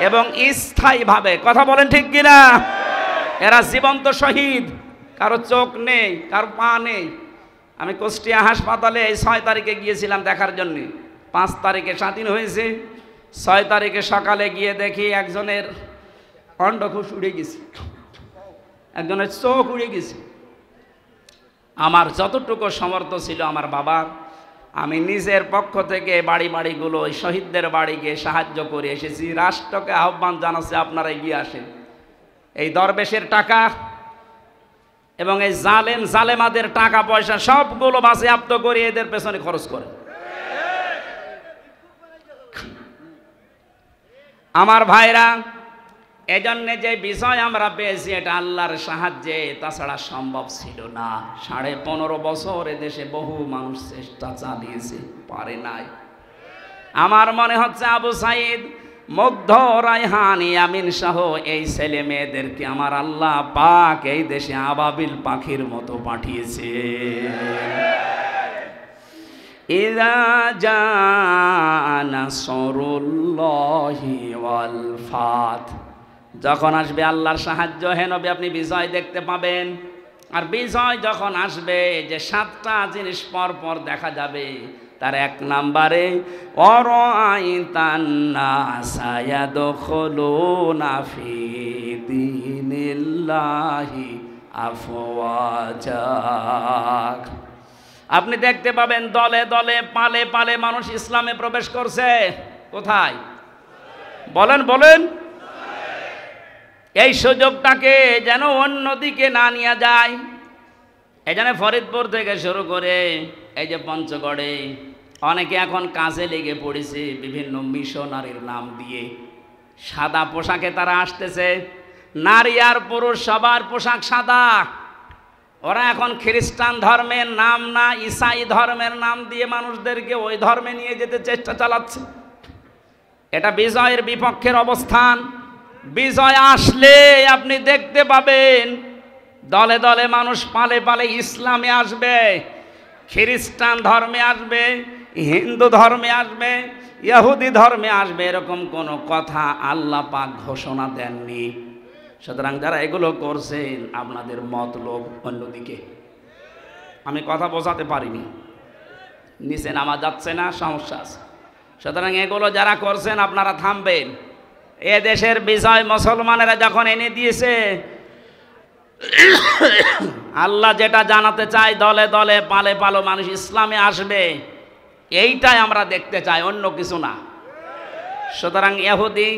এবং স্থায়ীভাবে। কথা বলেন ঠিক কিনা? এরা জীবন্ত শহীদ, কারো চোখ নেই, কারো পা নেই। আমি কুষ্টিয়া হাসপাতালে এই 6 তারিখে গিয়েছিলাম দেখার জন্য। 5 তারিখে স্বাধীন হয়েছে, 6 তারিখে সকালে গিয়ে দেখি একজনের অন্ডকোষ উড়ে গেছে, একজনের চোখ উড়ে গেছে। আমার যতটুকু সামর্থ্য ছিল আমার বাবার, আমি নিজের পক্ষ থেকে বাড়িগুলো ওই শহীদদের বাড়ি গিয়ে সাহায্য করে এসেছি। রাষ্ট্রকে আহ্বান জানাচ্ছে আপনারা এগিয়ে আসেন। এই দরবেশের টাকা এবং এই জালেমাদের টাকা পয়সা সবগুলো বাজেয়াপ্ত করে এদের পেছনে খরচ করে। আমার ভাইরা, এজন্য যে বিজয় আমরা পেয়েছি এটা আল্লাহর সাহায্যে, তাছাড়া সম্ভব ছিল না। 15.5 বছর এদেশে বহু মানুষ চেষ্টা চালিয়েছে, পারে নাই। আমার মনে হচ্ছে আবু সাইদ, মুগ্ধ, রায়হান, ইয়ামিন সহ এই ছেলে মেয়েদেরকে আমার আল্লাহ পাক এই দেশে আবাবিল পাখির মতো পাঠিয়েছে। ইযা জাআ নাসরুল্লাহি ওয়াল ফাত, যখন আসবে আল্লাহর সাহায্য, হে নবী আপনি বিজয় দেখতে পাবেন। আর বিজয় যখন আসবে, যে 7টা জিনিস পর পর দেখা যাবে, তার 1 নম্বরে অরাআইতান নাসা ইয়াদখুলুনা ফি দীনিল্লাহি আফওয়াজা, আপনি দেখতে পাবেন দলে দলে পালে পালে মানুষ ইসলামে প্রবেশ করছে। কোথায়? বলেন বলেন। এই সুযোগটাকে যেন অন্যদিকে না নিয়ে যায়। এই জন্য ফরিদপুর থেকে শুরু করে এই যে পঞ্চগড়ে অনেকে এখন কাজে লেগে পড়েছে বিভিন্ন মিশনারির নাম দিয়ে। সাদা পোশাকে তারা আসতেছে, নারী আর পুরুষ সবার পোশাক সাদা। ওরা এখন খ্রিস্টান ধর্মের নাম না, ঈসাই ধর্মের নাম দিয়ে মানুষদেরকে ওই ধর্মে নিয়ে যেতে চেষ্টা চালাচ্ছে। এটা বিজয়ের বিপক্ষের অবস্থান। বিজয় আসলে আপনি দেখতে পাবেন দলে দলে মানুষ পালে পালে ইসলামে আসবে, খ্রিস্টান ধর্মে আসবে, হিন্দু ধর্মে আসবে, ইহুদি ধর্মে আসবে। এরকম কোনো কথা আল্লাহ পাক ঘোষণা দেননি। সুতরাং যারা এগুলো করছেন আপনাদের মতলব অন্যদিকে। আমি কথা বোঝাতে পারিনি, নিচে নামা যাচ্ছে না, সমস্যা আছে। সুতরাং এগুলো যারা করছেন আপনারা থামবেন। এ দেশের বিজয় মুসলমানেরা যখন এনে দিয়েছে, আল্লাহ যেটা জানাতে চায় দলে দলে পালে পালো মানুষ ইসলামে আসবে, এইটাই আমরা দেখতে চাই, অন্য কিছু না। সুতরাং ইহুদি,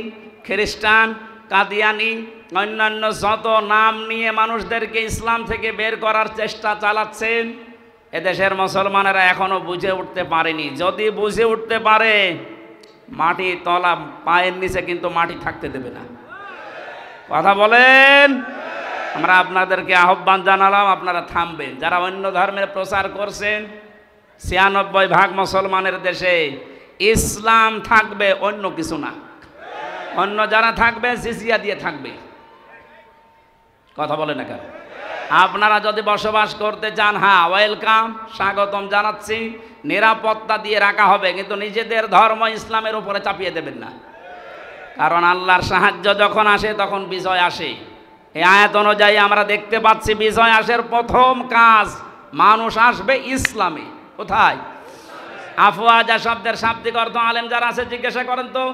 খ্রিস্টান, কাদিয়ানি, অন্যান্য যত নাম নিয়ে মানুষদেরকে ইসলাম থেকে বের করার চেষ্টা চালাচ্ছেন, এদেশের মুসলমানেরা এখনো বুঝে উঠতে পারেনি। যদি বুঝে উঠতে পারে, মাটি তলা পায়ের নিচে কিন্তু মাটি থাকতে দেবে না। কথা বলেন। আমরা আপনাদেরকে আহ্বান জানালাম, আপনারা থামবেন। যারা অন্য ধর্মের প্রচার করছেন, 96% মুসলমানের দেশে ইসলাম থাকবে, অন্য কিছু না। অন্য যারা থাকবে জিজিয়া দিয়ে থাকবে। কথা বলে না কেন? আপনারা যদি বসবাস করতে চান, হ্যাঁ ওয়েলকাম, স্বাগতম জানাচ্ছি, নিরাপত্তা দিয়ে রাখা হবে, কিন্তু নিজেদের ধর্ম ইসলামের উপরে চাপিয়ে দেবেন না। কারণ আল্লাহর সাহায্য যখন আসে তখন বিজয় আসে। এই আয়াত অনুযায়ী আমরা দেখতে পাচ্ছি বিজয় আসার প্রথম কাজ, মানুষ আসবে ইসলামে। কোথায়? আফওয়াজা শব্দের শাব্দিক অর্থ আলেম যারা আছে জিজ্ঞাসা করেন তো।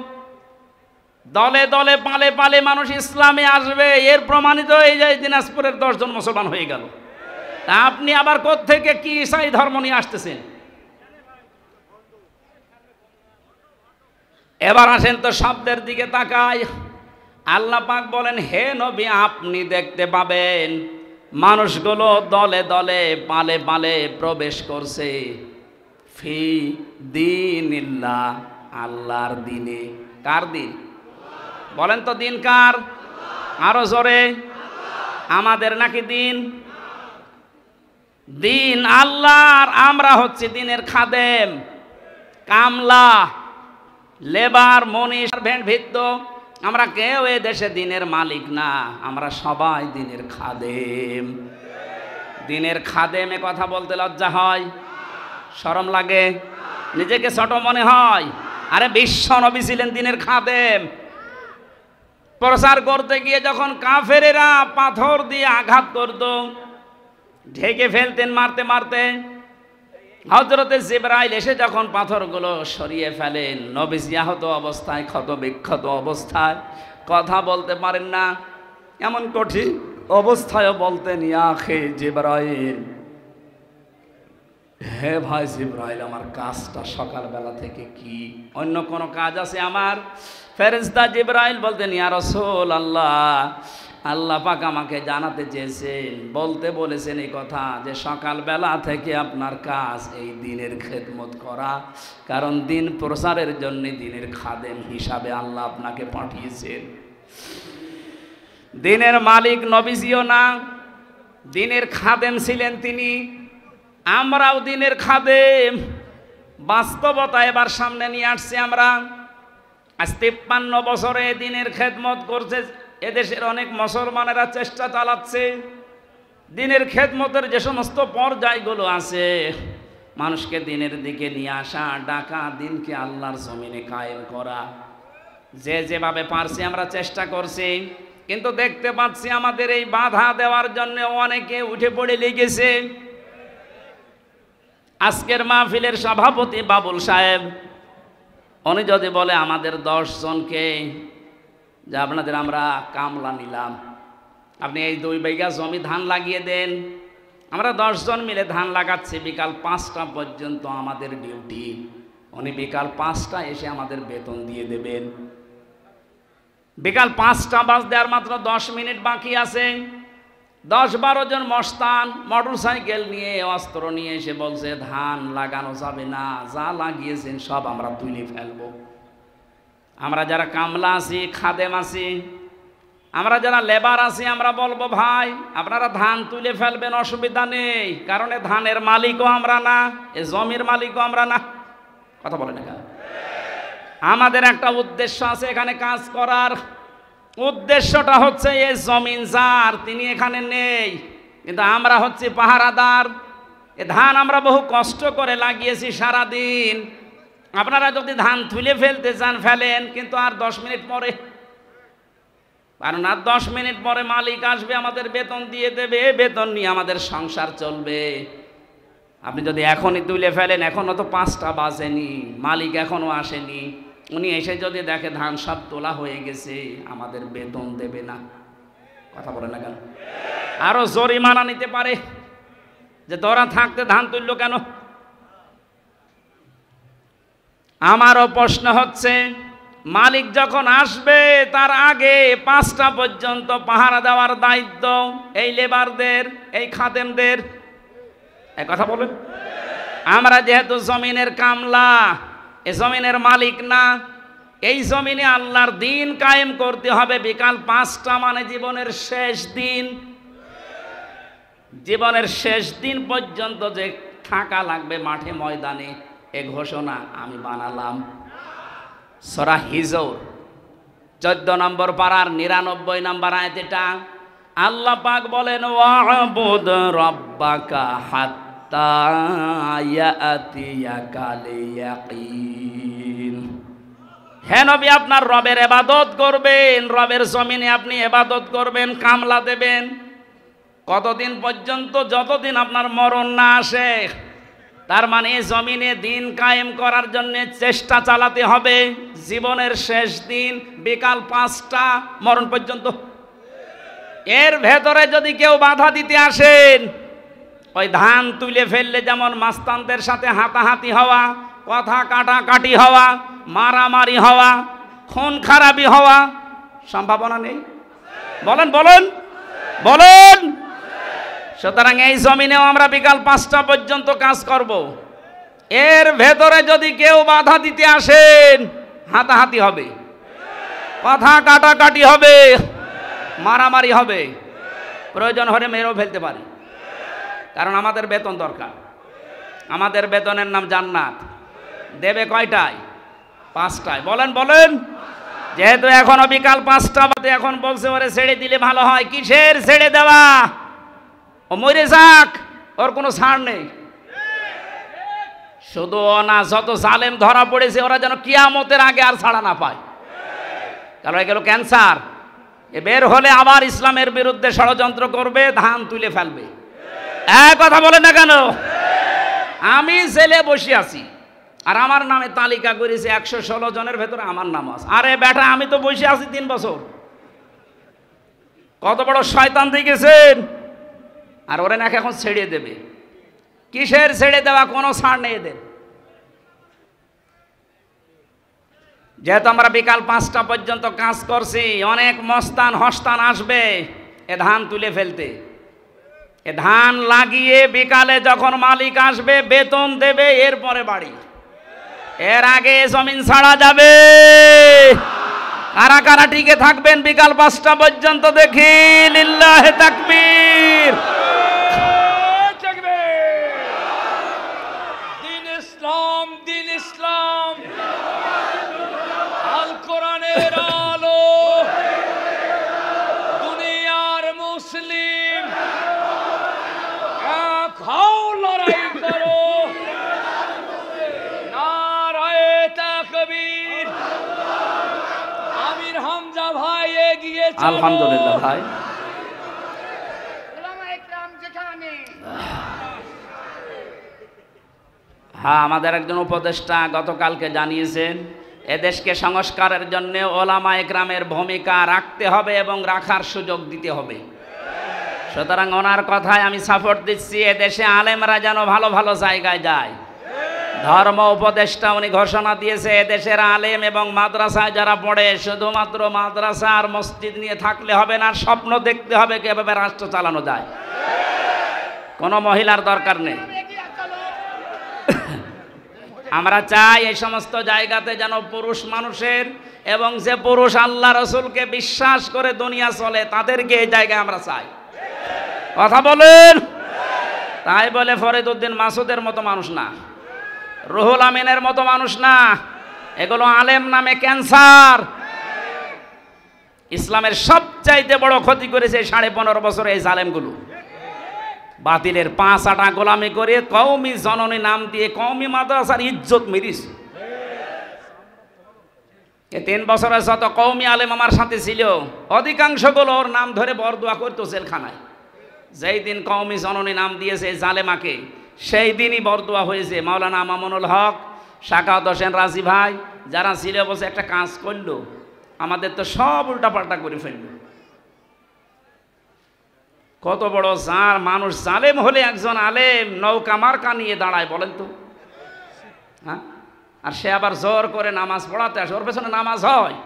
দলে দলে পালে পালে মানুষ ইসলামে আসবে, এর প্রমাণিত এই যে দিনাজপুরের 10 জন মুসলমান হয়ে গেল। তা আপনি আবার কোত্থেকে কি ঈসাই ধর্ম নিয়ে আসতেছেন? এবার আসেন তো শব্দের দিকে তাকায়। আল্লাহ পাক বলেন, হে নবী আপনি দেখতে পাবেন মানুষগুলো দলে দলে পালে পালে প্রবেশ করছে ফি দীনিল্লাহ, আল্লাহর দিনে। কার দিন? বলেন তো দিন কার? আরো জোরে। আমাদের নাকি দিন? দিন আল্লাহর। আমরা হচ্ছে দিনের খাদেম, কামলা, লেবার, মনীষ, ভিত্ত। আমরা কেউ এ দেশে দিনের মালিক না, আমরা সবাই দিনের খাদেম। দিনের খাদেমে কথা বলতে লজ্জা হয়, শরম লাগে, নিজেকে ছোট মনে হয়। আরে বিশ্ব নবী ছিলেন দিনের খাদেম। প্রচার করতে গিয়ে যখন কাফেরেরা পাথর দিয়ে আঘাত করত, ঢেকে ফেলতেন মারতে মারতে, হযরতে জিবরাইল এসে যখন পাথরগুলো সরিয়ে ফেলেন, নবীজি আহত অবস্থায়, ক্ষত বিক্ষত অবস্থায়, কথা বলতে পারেন না, এমন কঠিন অবস্থায় বলতেন, ইয়া আখি জিবরাইল, হে ভাই জিবরাইল, আমার কাজটা সকালবেলা থেকে কি? অন্য কোনো কাজ আছে আমার? ফেরেশতা জিবরাইল বলতেন, ইয়া রাসূলুল্লাহ, আল্লাহ পাক আমাকে জানাতে চেয়েছেন, বলতে বলেছেন এই কথা যে সকালবেলা থেকে আপনার কাজ এই দিনের খেদমত করা, কারণ দিন প্রচারের জন্য দিনের খাদেম হিসাবে আল্লাহ আপনাকে পাঠিয়েছেন। দিনের মালিক নবীজিও না, দিনের খাদেম ছিলেন তিনি। আমরাও দিনের খাদেম। বাস্তবতা এবার সামনে নিয়ে আসছি আমরা। আজ 53 বছরে দিনের খেদমত করছে এদেশের অনেক মুসলমানেরা, চেষ্টা চালাচ্ছে দিনের খেদমতের যে সমস্ত পর্যায়গুলো আছে, মানুষকে দিনের দিকে নিয়ে আসা, ডাকা, দিনকে আল্লাহর জমিনে কায়েম করা, যে যেভাবে পারছি আমরা চেষ্টা করছি। কিন্তু দেখতে পাচ্ছি আমাদের এই বাধা দেওয়ার জন্য অনেকে উঠে পড়ে লেগেছে। আজকের মাহফিলের সভাপতি বাবুল সাহেব, উনি যদি বলে আমাদের 10 জনকে যে আপনাদের আমরা কামলা নিলাম, আপনি এই 2 বিঘা জমি ধান লাগিয়ে দেন, আমরা 10 জন মিলে ধান লাগাচ্ছি, বিকাল 5টা পর্যন্ত আমাদের ডিউটি, উনি বিকাল 5টা এসে আমাদের বেতন দিয়ে দেবেন। বিকাল 5টা বাজতে আর মাত্র 10 মিনিট বাকি আছে। 10-12 জন মস্তান মোটর সাইকেল নিয়ে, অস্ত্র নিয়ে এসে বলছে ধান লাগানো যাবে না, যা লাগিয়েছেন সব আমরা তুলে ফেলবো। আমরা যারা কামলা আছি, খাদেম আছি, আমরা যারা লেবার আছি, আমরা বলবো ভাই আপনারা ধান তুলে ফেলবেন, অসুবিধা নেই, কারণ এ ধানের মালিকও আমরা না, এ জমির মালিকও আমরা না। কথা বলেন না? আমাদের একটা উদ্দেশ্য আছে এখানে কাজ করার। উদ্দেশ্যটা হচ্ছে এই জমিন যার, তিনি এখানে নেই, কিন্তু আমরা হচ্ছে পাহারাদার। এ ধান আমরা বহু কষ্ট করে লাগিয়েছি সারাদিন। আপনারা যদি ধান তুলে ফেলতে চান ফেলেন, কিন্তু আর 10 মিনিট পরে, কারণ আর 10 মিনিট পরে মালিক আসবে, আমাদের বেতন দিয়ে দেবে, বেতন নিয়ে আমাদের সংসার চলবে। আপনি যদি এখনই তুলে ফেলেন, এখনও তো 5টা বাজেনি, মালিক এখনও আসেনি, উনি এসে যদি দেখে ধান সব তোলা হয়ে গেছে, আমাদের বেতন দেবে না। কথা বলে না কেন? আরো জরিমানা নিতে পারে যে তোরা থাকতে ধান তুললো কেন। আমারও প্রশ্ন হচ্ছে, মালিক যখন আসবে তার আগে 5টা পর্যন্ত পাহারা দেওয়ার দায়িত্ব এই লেবারদের, এই খাদেমদের। এই কথা বলেন। আমরা যেহেতু জমিনের কামলা, এ জমিনের মালিক না, এই জমিনে আল্লাহর দিন কায়েম করতে হবে। বিকাল 5টা মানে জীবনের শেষ দিন, জীবনের শেষ দিন পর্যন্ত যে থাকা লাগবে মাঠে ময়দানে, এ ঘোষণা আমি বানালাম। সূরা হিজর 14 নম্বর পারার 99 নম্বর আয়াত। এটা আল্লাহ পাক বলেন, ওয়াবুদ রাব্বাকা হাত্তা ইয়াতিয়াকাল ইয়াকিন। হে নবী, আপনার রবের ইবাদত করবেন, রবের জমিনে আপনি ইবাদত করবেন, কামলা দেবেন। কতদিন পর্যন্ত? যতদিন আপনার মরণ না আসে। তার মানে জমিনে দিন কায়েম করার জন্য চেষ্টা চালাতে হবে। জীবনের শেষ দিন বিকাল 5টা মরণ পর্যন্ত। এর ভেতরে যদি কেউ বাধা দিতে আসেন, ওই ধান তুলে ফেললে যেমন মাস্তানদের সাথে হাতাহাতি হওয়া, কথা কাটাকাটি হওয়া, মারামারি হওয়া, খুন খারাপি হওয়া সম্ভাবনা নেই? বলেন বলেন বলেন। সুতরাং এই জমিনেও আমরা বিকাল 5টা পর্যন্ত কাজ করব। এর ভেতরে যদি কেউ বাধা দিতে আসেন, হাতাহাতি হবে, কথা কাটাকাটি হবে, মারামারি হবে, প্রয়োজন হলে মেরেও ফেলতে পারি, কারণ আমাদের বেতন দরকার। আমাদের বেতনের নাম জান্নাত। দেবে কয়টায়? 5টায়। বলেন বলেন। যেহেতু এখনো বিকাল 5টা বাজে, এখন বলছে ওরে ছেড়ে দিলে ভালো হয়। কিসের ছেড়ে দেওয়া? ও মরে যাক, ওর কোনো ছাড় নেই। শুধু না, যত জালেম ধরা পড়েছে ওরা যেন কিয়ামতের আগে আর ছাড়া না পায়। কারণ এগুলো ক্যান্সার। এ বের হলে আবার ইসলামের বিরুদ্ধে ষড়যন্ত্র করবে, ধান তুলে ফেলবে। এক কথা বলেন না কেন? আমি জেলে বসে আছি আর আমার নামে তালিকা করেছে 116 জনের ভেতরে আমার নাম আছে। আরে বেটা, আমি তো বসে আছি 3 বছর। কত বড় শয়তান দেখেছেন? আর ওরা নাকি এখন ছেড়ে দেবে। কিসের ছেড়ে দেওয়া? কোনো ছাড় নেই এদের। যেহেতু আমরা বিকাল 5টা পর্যন্ত কাজ করছি, অনেক মস্তান হস্তান আসবে এ ধান তুলে ফেলতে। এ ধান লাগিয়ে বিকালে যখন মালিক আসবে বেতন দেবে, এরপরে বাড়ি। এর আগে জমিন ছাড়া যাবে? কারা কারা টিকে থাকবেন বিকাল 5টা পর্যন্ত দেখি? লিল্লাহে তাকবীর। দিন ইসলাম, দিন ইসলাম, আল কোরআনের আলো, দুনিয়ার মুসলিম, এক হও, লড়াই করো, নারায়ে তাকবীর। আমির হামজা ভাই এগিয়ে চলো। আলহামদুলিল্লাহ ভাই। হ্যাঁ, আমাদের একজন উপদেষ্টা গতকালকে জানিয়েছেন এদেশকে সংস্কারের জন্য ওলামা একরামের ভূমিকা রাখতে হবে এবং রাখার সুযোগ দিতে হবে। সুতরাং ওনার কথায় আমি সাপোর্ট দিচ্ছি, এদেশে আলেমরা যেন ভালো ভালো জায়গায় যায়। ধর্ম উপদেষ্টা উনি ঘোষণা দিয়েছে এদেশের আলেম এবং মাদ্রাসায় যারা পড়ে শুধুমাত্র মাদ্রাসা আর মসজিদ নিয়ে থাকলে হবে না, স্বপ্ন দেখতে হবে কিভাবে রাষ্ট্র চালানো যায়। কোনো মহিলার দরকার নেই। আমরা চাই এই সমস্ত জায়গাতে যেন পুরুষ মানুষের এবং যে পুরুষ আল্লাহ রসুলকে বিশ্বাস করে দুনিয়া চলে তাদেরকে এই জায়গায় আমরা চাই। কথা বলেন। তাই বলে ফরিদউদ্দিন মাসুদের মতো মানুষ না, রুহুল আমিনের মতো মানুষ না, এগুলো আলেম নামে ক্যান্সার। ইসলামের সবচাইতে বড় ক্ষতি করেছে 15.5 বছরে এই জালেমগুলো। বাতিলের 5 আটা গোলামি করে কওমি জননী নাম দিয়ে কওমি মাদ্রাসার ইজ্জত মেরিস। এই 3 বছরে যত কওমি আলেম আমার সাথে ছিল অধিকাংশগুলো ওর নাম ধরে বরদোয়া করতো জেলখানায়। যেই দিন কওমি জননী নাম দিয়েছে জালেমাকে সেই দিনই বরদোয়া হয়েছে। মাওলানা মামুনুল হক, শাকাওয়াত হোসেন রাজি ভাই যারা ছিল বসে একটা কাজ করলো, আমাদের তো সব উল্টাপাল্টা করে ফেললো। কত বড় জার মানুষ জালেম হলে একজন আলেম নৌকা মার্কা নিয়ে দাঁড়ায় বলেন তো? হ্যাঁ, আর সে আবার জোর করে নামাজ পড়াতে আসে, ওর পেছনে নামাজ হয়?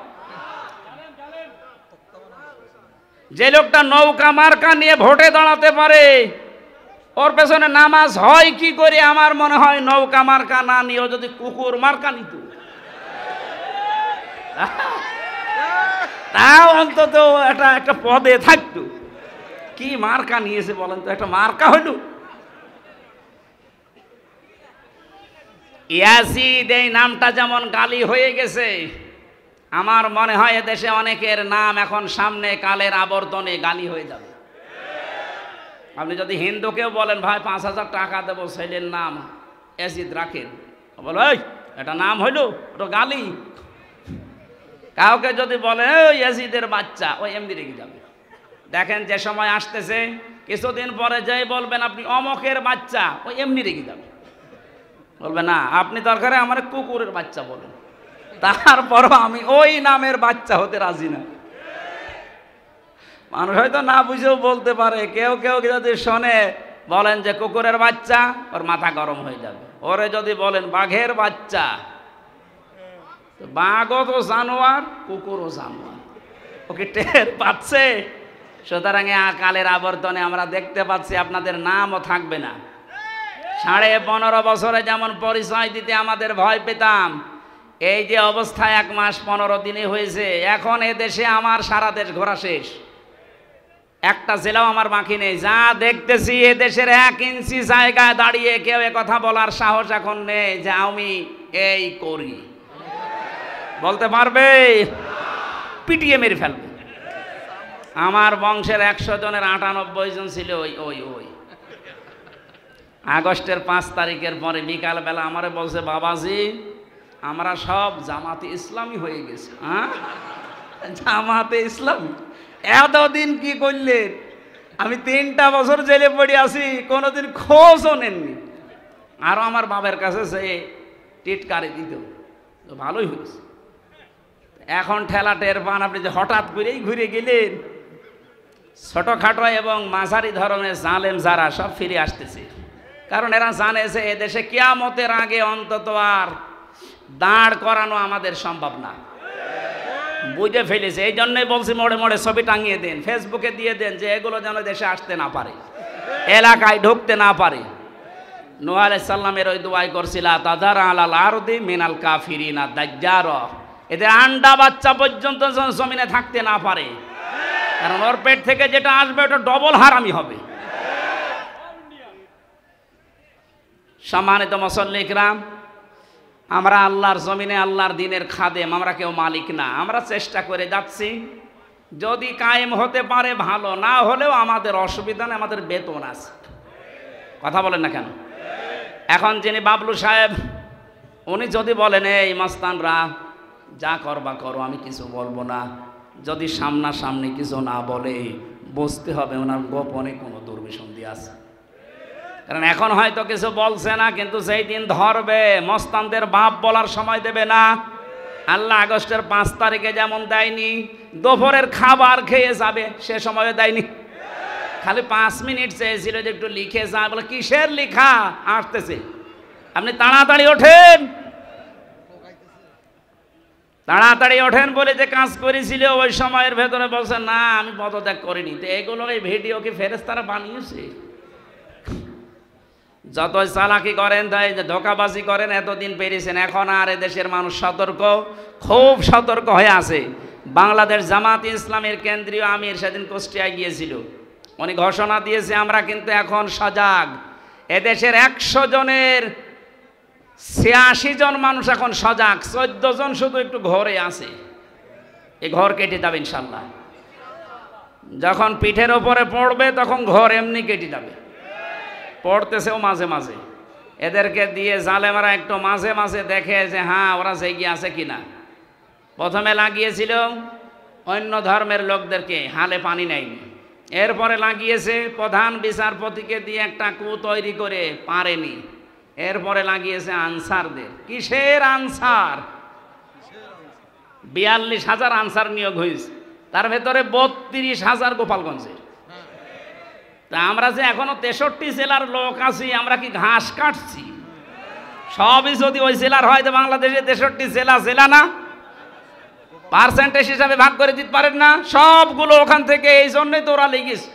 যে লোকটা নৌকা মার্কা নিয়ে ভোটে দাঁড়াতে পারে ওর পেছনে নামাজ হয় কি করে? আমার মনে হয় নৌকা মার্কা না নিয়েও যদি কুকুর মার্কা নিত তাও অন্তত একটা পদে থাকতো। কি মার্কা নিয়েছে বলেন তো? একটা মার্কা হইল। ইয়াজিদ এই নামটা যেমন গালি হয়ে গেছে, আমার মনে হয় এদেশে অনেকের নাম এখন সামনে কালের আবর্তনে গালি হয়ে যাবে। আপনি যদি হিন্দুকেও বলেন ভাই 5,000 টাকা দেবো ছেলের নাম ইয়াজিদ রাখেন, বলো এই এটা নাম হইল, ওটা গালি। কাউকে যদি বলে ওই ইয়াজিদের বাচ্চা, ওই এমনি রেগে যাবে। দেখেন যে সময় আসতেছে কিছুদিন পরে যেই বলবেন আপনি অমকের বাচ্চা, ওই এমনি রেগে যাবে, বলবে না আপনি দরকারে আমার কুকুরের বাচ্চা বলেন, তারপরও আমি ওই নামের বাচ্চা হতে রাজি না। মানুষ হয়তো না বুঝেও বলতে পারে। কেউ কেউ যদি শোনে বলেন যে কুকুরের বাচ্চা, ওর মাথা গরম হয়ে যাবে। ওরে যদি বলেন বাঘের বাচ্চা, বাঘও তো জানোয়ার, কুকুরও জানোয়ার, ওকে টের পাচ্ছে। সুতরাং কালের আবর্তনে আমরা দেখতে পাচ্ছি আপনাদের নামও থাকবে না। 15.5 বছরে যেমন পরিচয় দিতে আমাদের ভয় পেতাম, এই যে অবস্থা 1 মাস 15 দিনে হয়েছে, এখন এ দেশে আমার সারা দেশ ঘোরা শেষ, একটা জেলাও আমার বাকি নেই। যা দেখতেছি এ দেশের 1 ইঞ্চি জায়গায় দাঁড়িয়ে কেউ কথা বলার সাহস এখন নেই যে আমি এই করি, বলতে পারবে? পিটিয়ে মেরে ফেলবে। আমার বংশের 100 জনের 98 জন ছিল ওই আগস্টের 5 তারিখের পরে বিকালবেলা আমারে বলছে বাবাজি আমরা সব জামাতে ইসলামী হয়ে গেছে। হ্যাঁ, জামাতে ইসলামী এতদিন কি করলেন? আমি 3টা বছর জেলে পড়ে আছি, কোনোদিন খোঁজও নেননি। আরও আমার বাবার কাছে সে টিটকারি দিত, তো ভালোই হয়েছে। এখন ঠেলা টের পান আপনি যে হঠাৎ করেই ঘুরে গেলেন। ছোটখাটো এবং মাঝারি ধরনের জালেম যারা সব ফিরে আসতেছে, কারণ এরা জানে যে এদেশে কিয়ামতের আগে অন্তত আর দাঁড় করানো আমাদের সম্ভব না, বুঝে ফেলেছে। এই জন্যই বলছি মোড়ে মোড়ে ছবি টাঙিয়ে দেন, ফেসবুকে দিয়ে দেন যে এগুলো যেন দেশে আসতে না পারে, এলাকায় ঢুকতে না পারে। নূহ আলাইহিস সালামের ওই দোয়াই করছিল তাযার আলাল আরদি মিনাল কাফিরিনা দাজ্জার, এদের আন্ডা বাচ্চা পর্যন্ত যেন জমিনে থাকতে না পারে, কারণ ওর পেট থেকে যেটা আসবে ওটা ডবল হারামি হবে। সম্মানিত মুসল্লি কিরাম, আমরা আল্লাহর জমিনে আল্লাহর দিনের খাদেম, আমরা কেউ মালিক না। আমরা চেষ্টা করে যাচ্ছি, যদি কায়েম হতে পারে ভালো, না হলেও আমাদের অসুবিধা নেই, আমাদের বেতন আছে। কথা বলেন না কেন? এখন যিনি বাবলু সাহেব, উনি যদি বলেন এই মাস্তানরা যা করবা করো, আমি কিছু বলবো না, যদি সামনাসামনি কিছু না বলে বুঝতে হবে ওনার গোপনে কোনো দুর্বিসন্ধি আছে। কারণ এখন হয়তো কিছু বলছে না, কিন্তু যেই দিন ধরবে মস্তানদের বাপ বলার সময় দেবে না। আল্লাহ আগস্টের 5 তারিখে যেমন দেয়নি, দুপুরের খাবার খেয়ে যাবে সে সময় দেয়নি, খালি 5 মিনিট চেয়েছিল যে একটু লিখে যা। বলে কিসের লিখা? আসতেছে, আপনি তাড়াতাড়ি ওঠেন, তাড়াতাড়ি ওঠেন বলে যে কাজ করেছিল ওই সময়ের ভেতরে বলছে না আমি পদত্যাগ করিনি। তো এগুলো এই ভিডিও কি ফেরেশতারা বানিয়েছে? যতই চালাকি করেন, তাই ধোকাবাজি করেন, এতদিন পেরেছেন, এখন আর এদেশের মানুষ সতর্ক, খুব সতর্ক হয়ে আছে। বাংলাদেশ জামাত ইসলামের কেন্দ্রীয় আমির সেদিন কুষ্টিয়ায় গিয়েছিল, উনি ঘোষণা দিয়েছে আমরা কিন্তু এখন সজাগ। এদেশের 100 জনের 86 জন মানুষ এখন সজাগ, 14 জন শুধু একটু ঘরে আছে। এই ঘর কেটে যাবে ইনশাল্লাহ, যখন পিঠের ওপরে পড়বে তখন ঘর এমনি কেটে যাবে। পড়তেছেও মাঝে মাঝে, এদেরকে দিয়ে জালেমারা একটু মাঝে মাঝে দেখে যে হ্যাঁ ওরা জেগে আছে কিনা। প্রথমে লাগিয়েছিল অন্য ধর্মের লোকদেরকে, হালে পানি নেয়নি। এরপরে লাগিয়েছে প্রধান বিচারপতিকে দিয়ে একটা কু তৈরি করে, পারেনি। এরপরে লাগিয়েছে আনসারদের। কিসের আনসার? 42,000 আনসার নিয়োগ হয়েছে, তার ভেতরে 32,000 গোপালগঞ্জের। তা আমরা যে এখনো 63 জেলার লোক আছি, আমরা কি ঘাস কাটছি? সবই যদি ওই জেলার হয় তো বাংলাদেশে 63 জেলা জেলা না? পার্সেন্টেজ হিসাবে ভাগ করে দিতে পারেন না? সবগুলো ওখান থেকে, এই জন্যই তো ওরা লেগেছে।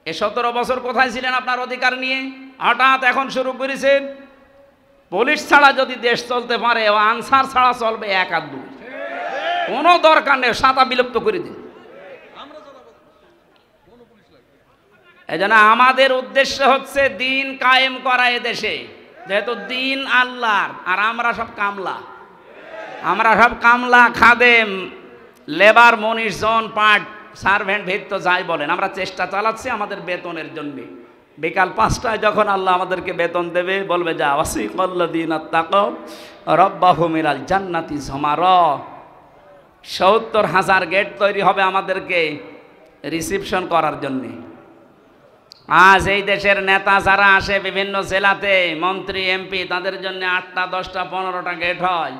এই 17 বছর কোথায় ছিলেন আপনার অধিকার নিয়ে? হঠাৎ এখন শুরু করেছেন। পুলিশ ছাড়া যদি দেশ চলতে পারে, ও আনসার ছাড়া চলবে 1 আর 2। কোনো দরকার নেই, সাতা বিলুপ্ত করে দিন। এই জন্য আমাদের উদ্দেশ্য হচ্ছে দিন কায়েম করা এদেশে, যেহেতু দিন আল্লাহর, আর আমরা সব কামলা, আমরা সব কামলা, খাদেম, লেবার, মনীষ, জন, পাট, সার্ভেন্ট, ভিত্ত যাই বলেন, আমরা চেষ্টা চালাচ্ছি আমাদের বেতনের জন্য। বিকাল 5টায় যখন আল্লাহ আমাদেরকে বেতন দেবে, বলবে যা ওয়াসিকাল্লাযীনা তাকাউ রাব্বাহুম ইলাল জান্নাতি যুমারা। 70,000 গেট তৈরি হবে আমাদেরকে রিসিপশন করার জন্য। আজ এই দেশের নেতা যারা আসে বিভিন্ন জেলাতে, মন্ত্রী, এমপি, তাদের জন্য 8টা, 10টা, 15টা গেট হয়।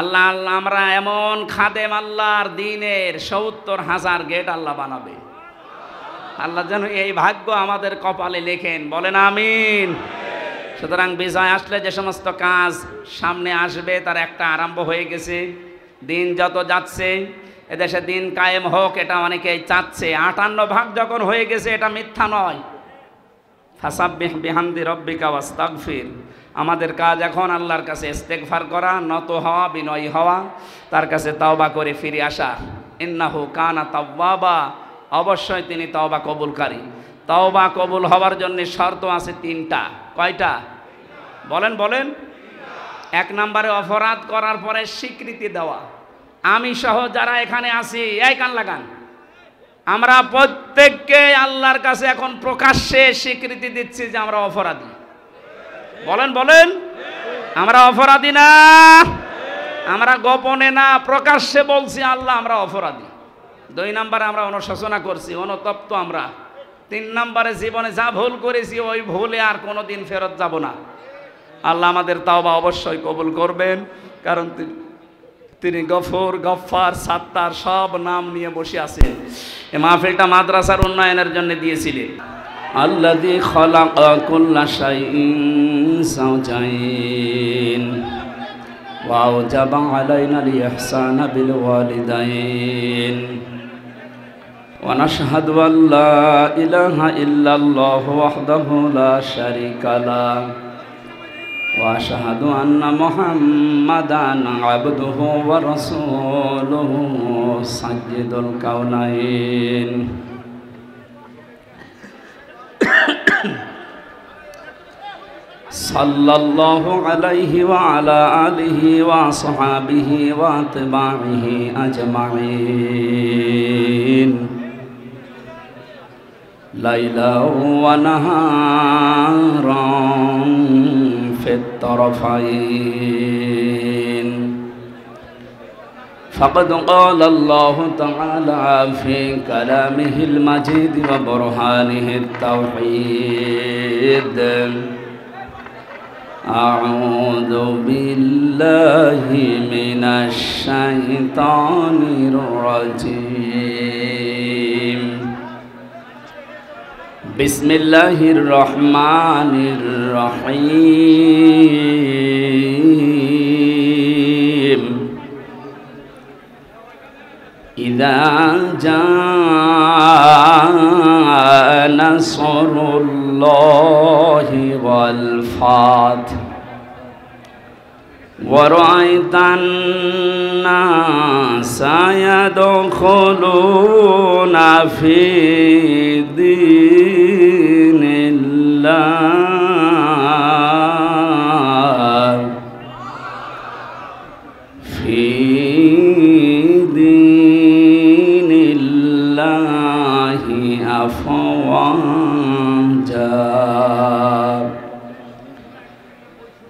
আল্লাহ আল্লাহ আমরা এমন খাদেম আল্লাহর দিনের 70,000 গেট আল্লাহ বানাবে। আল্লাহ যেন এই ভাগ্য আমাদের কপালে লেখেন, বলেন আমিন। সুতরাং বিজয় আসলে যে সমস্ত কাজ সামনে আসবে তার একটা আরম্ভ হয়ে গেছে। দিন যত যাচ্ছে এদেশে দিন কায়েম হোক, এটা অনেকেই চাচ্ছে। 58 ভাগ যখন হয়ে গেছে, এটা মিথ্যা নয়। ফাসাব্বিহ বিহামদি রব্বিকা ওয়াস্তাগফির। আমাদের কাজ এখন আল্লাহর কাছে ইস্তেগফার করা, নত হওয়া, বিনয়ী হওয়া, তার কাছে তওবা করে ফিরে আসা। ইন্নাহু কানা তাওয়াবা, অবশ্যই তিনি তওবা কবুলকারী। তওবা কবুল হওয়ার জন্য শর্ত আছে 3টা। কয়টা? বলেন বলেন। 1 নম্বরে অপরাধ করার পরে স্বীকৃতি দেওয়া। আমি সহ যারা এখানে আছি, এই কান লাগান, আমরা প্রত্যেককে আল্লাহর কাছে এখন প্রকাশ্যে স্বীকৃতি দিচ্ছি যে আমরা অপরাধী। বলেন বলেন। আমরা অপরাধী না, আমরা গোপনে না, প্রকাশ্যে বলছি আল্লাহ আমরা অপরাধী। 2 নম্বরে আমরা অনুশোচনা করছি, অনুতপ্ত আমরা। 3 নম্বরে জীবনে যা ভুল করেছি ওই ভুলে আর কোনোদিন ফেরত যাব না। আল্লাহ আমাদের তাওবা অবশ্যই কবুল করবেন, কারণ তিনি গফুর, গফফার, সাত্তার সব নাম নিয়ে বসে আছেন। এই মাহফিলটা মাদ্রাসার উন্নয়নের জন্য দিয়েছিলেন। আল্লাযী খালাকা কুল্লা শাইইন যাওজাইন ওয়া আওজাবা আলাইনাল ইহসানা বিল ওয়ালিদাইন ওয়া নাশহাদু আল্লা ইলাহা ইল্লাল্লাহু ওয়াহদাহু লা শারীকা লাহু وأشهد أن محمدا عبده ورسوله سيد الكونين صلى الله عليه وعلى آله وصحابه وأتباعه أجمعين ليلا ونهارا في الطرفين فقد قال الله تعالى في كلامه المجيد وبرهانه التوحيد أعوذ بالله من الشيطان الرجيم بسم الله الرحمن الرحيم إذا جاء نصر الله والفتح ورأيت الناس يدخلون في دين الله في دين الله أفواجا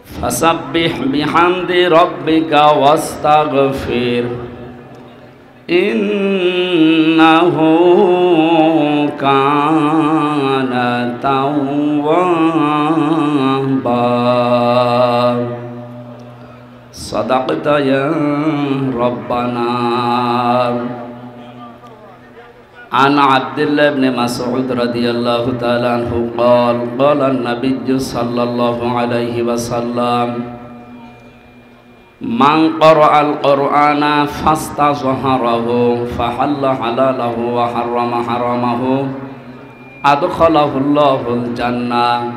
فسبح بحمد ربك واستغفر إنه كان توابا صدقت يا ربنا عن عبد الله بن مسعود رضي الله تعالى عنه قال قال النبي صلى الله عليه وسلم من قرأ القرآن فاستظهره فحل حلاله وحرم حرامه أدخله الله الجنة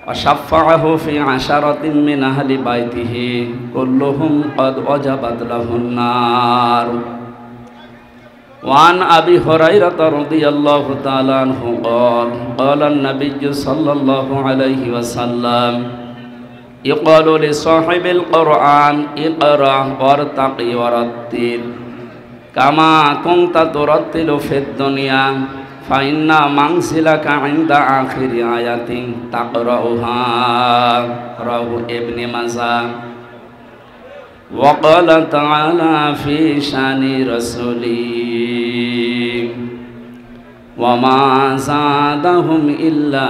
وشفعه في 10 من أهل بيته كلهم قد وجبت له النار وعن أبي هريرة رضي الله تعالى عنه قال قال النبي صلى الله عليه وسلم يقال لصاحب القرآن اقرأ وارتقي ورتل كما كنت ترتل في الدنيا فإن منزلك عند آخر آية تقرأها رواه ابن ماجه وقال تعالى في شان رسوله وما زادهم إلا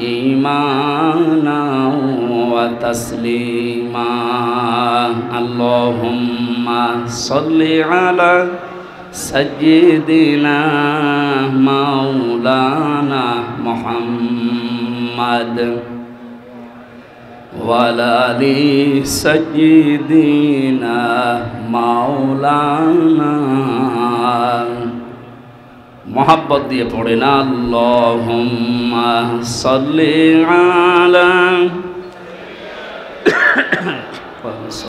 إيمانا وتسليما اللهم صل على سيدنا مولانا محمد وعلى آل سيدنا مولانا محبت দিয়ে পড়েন اللهم صل على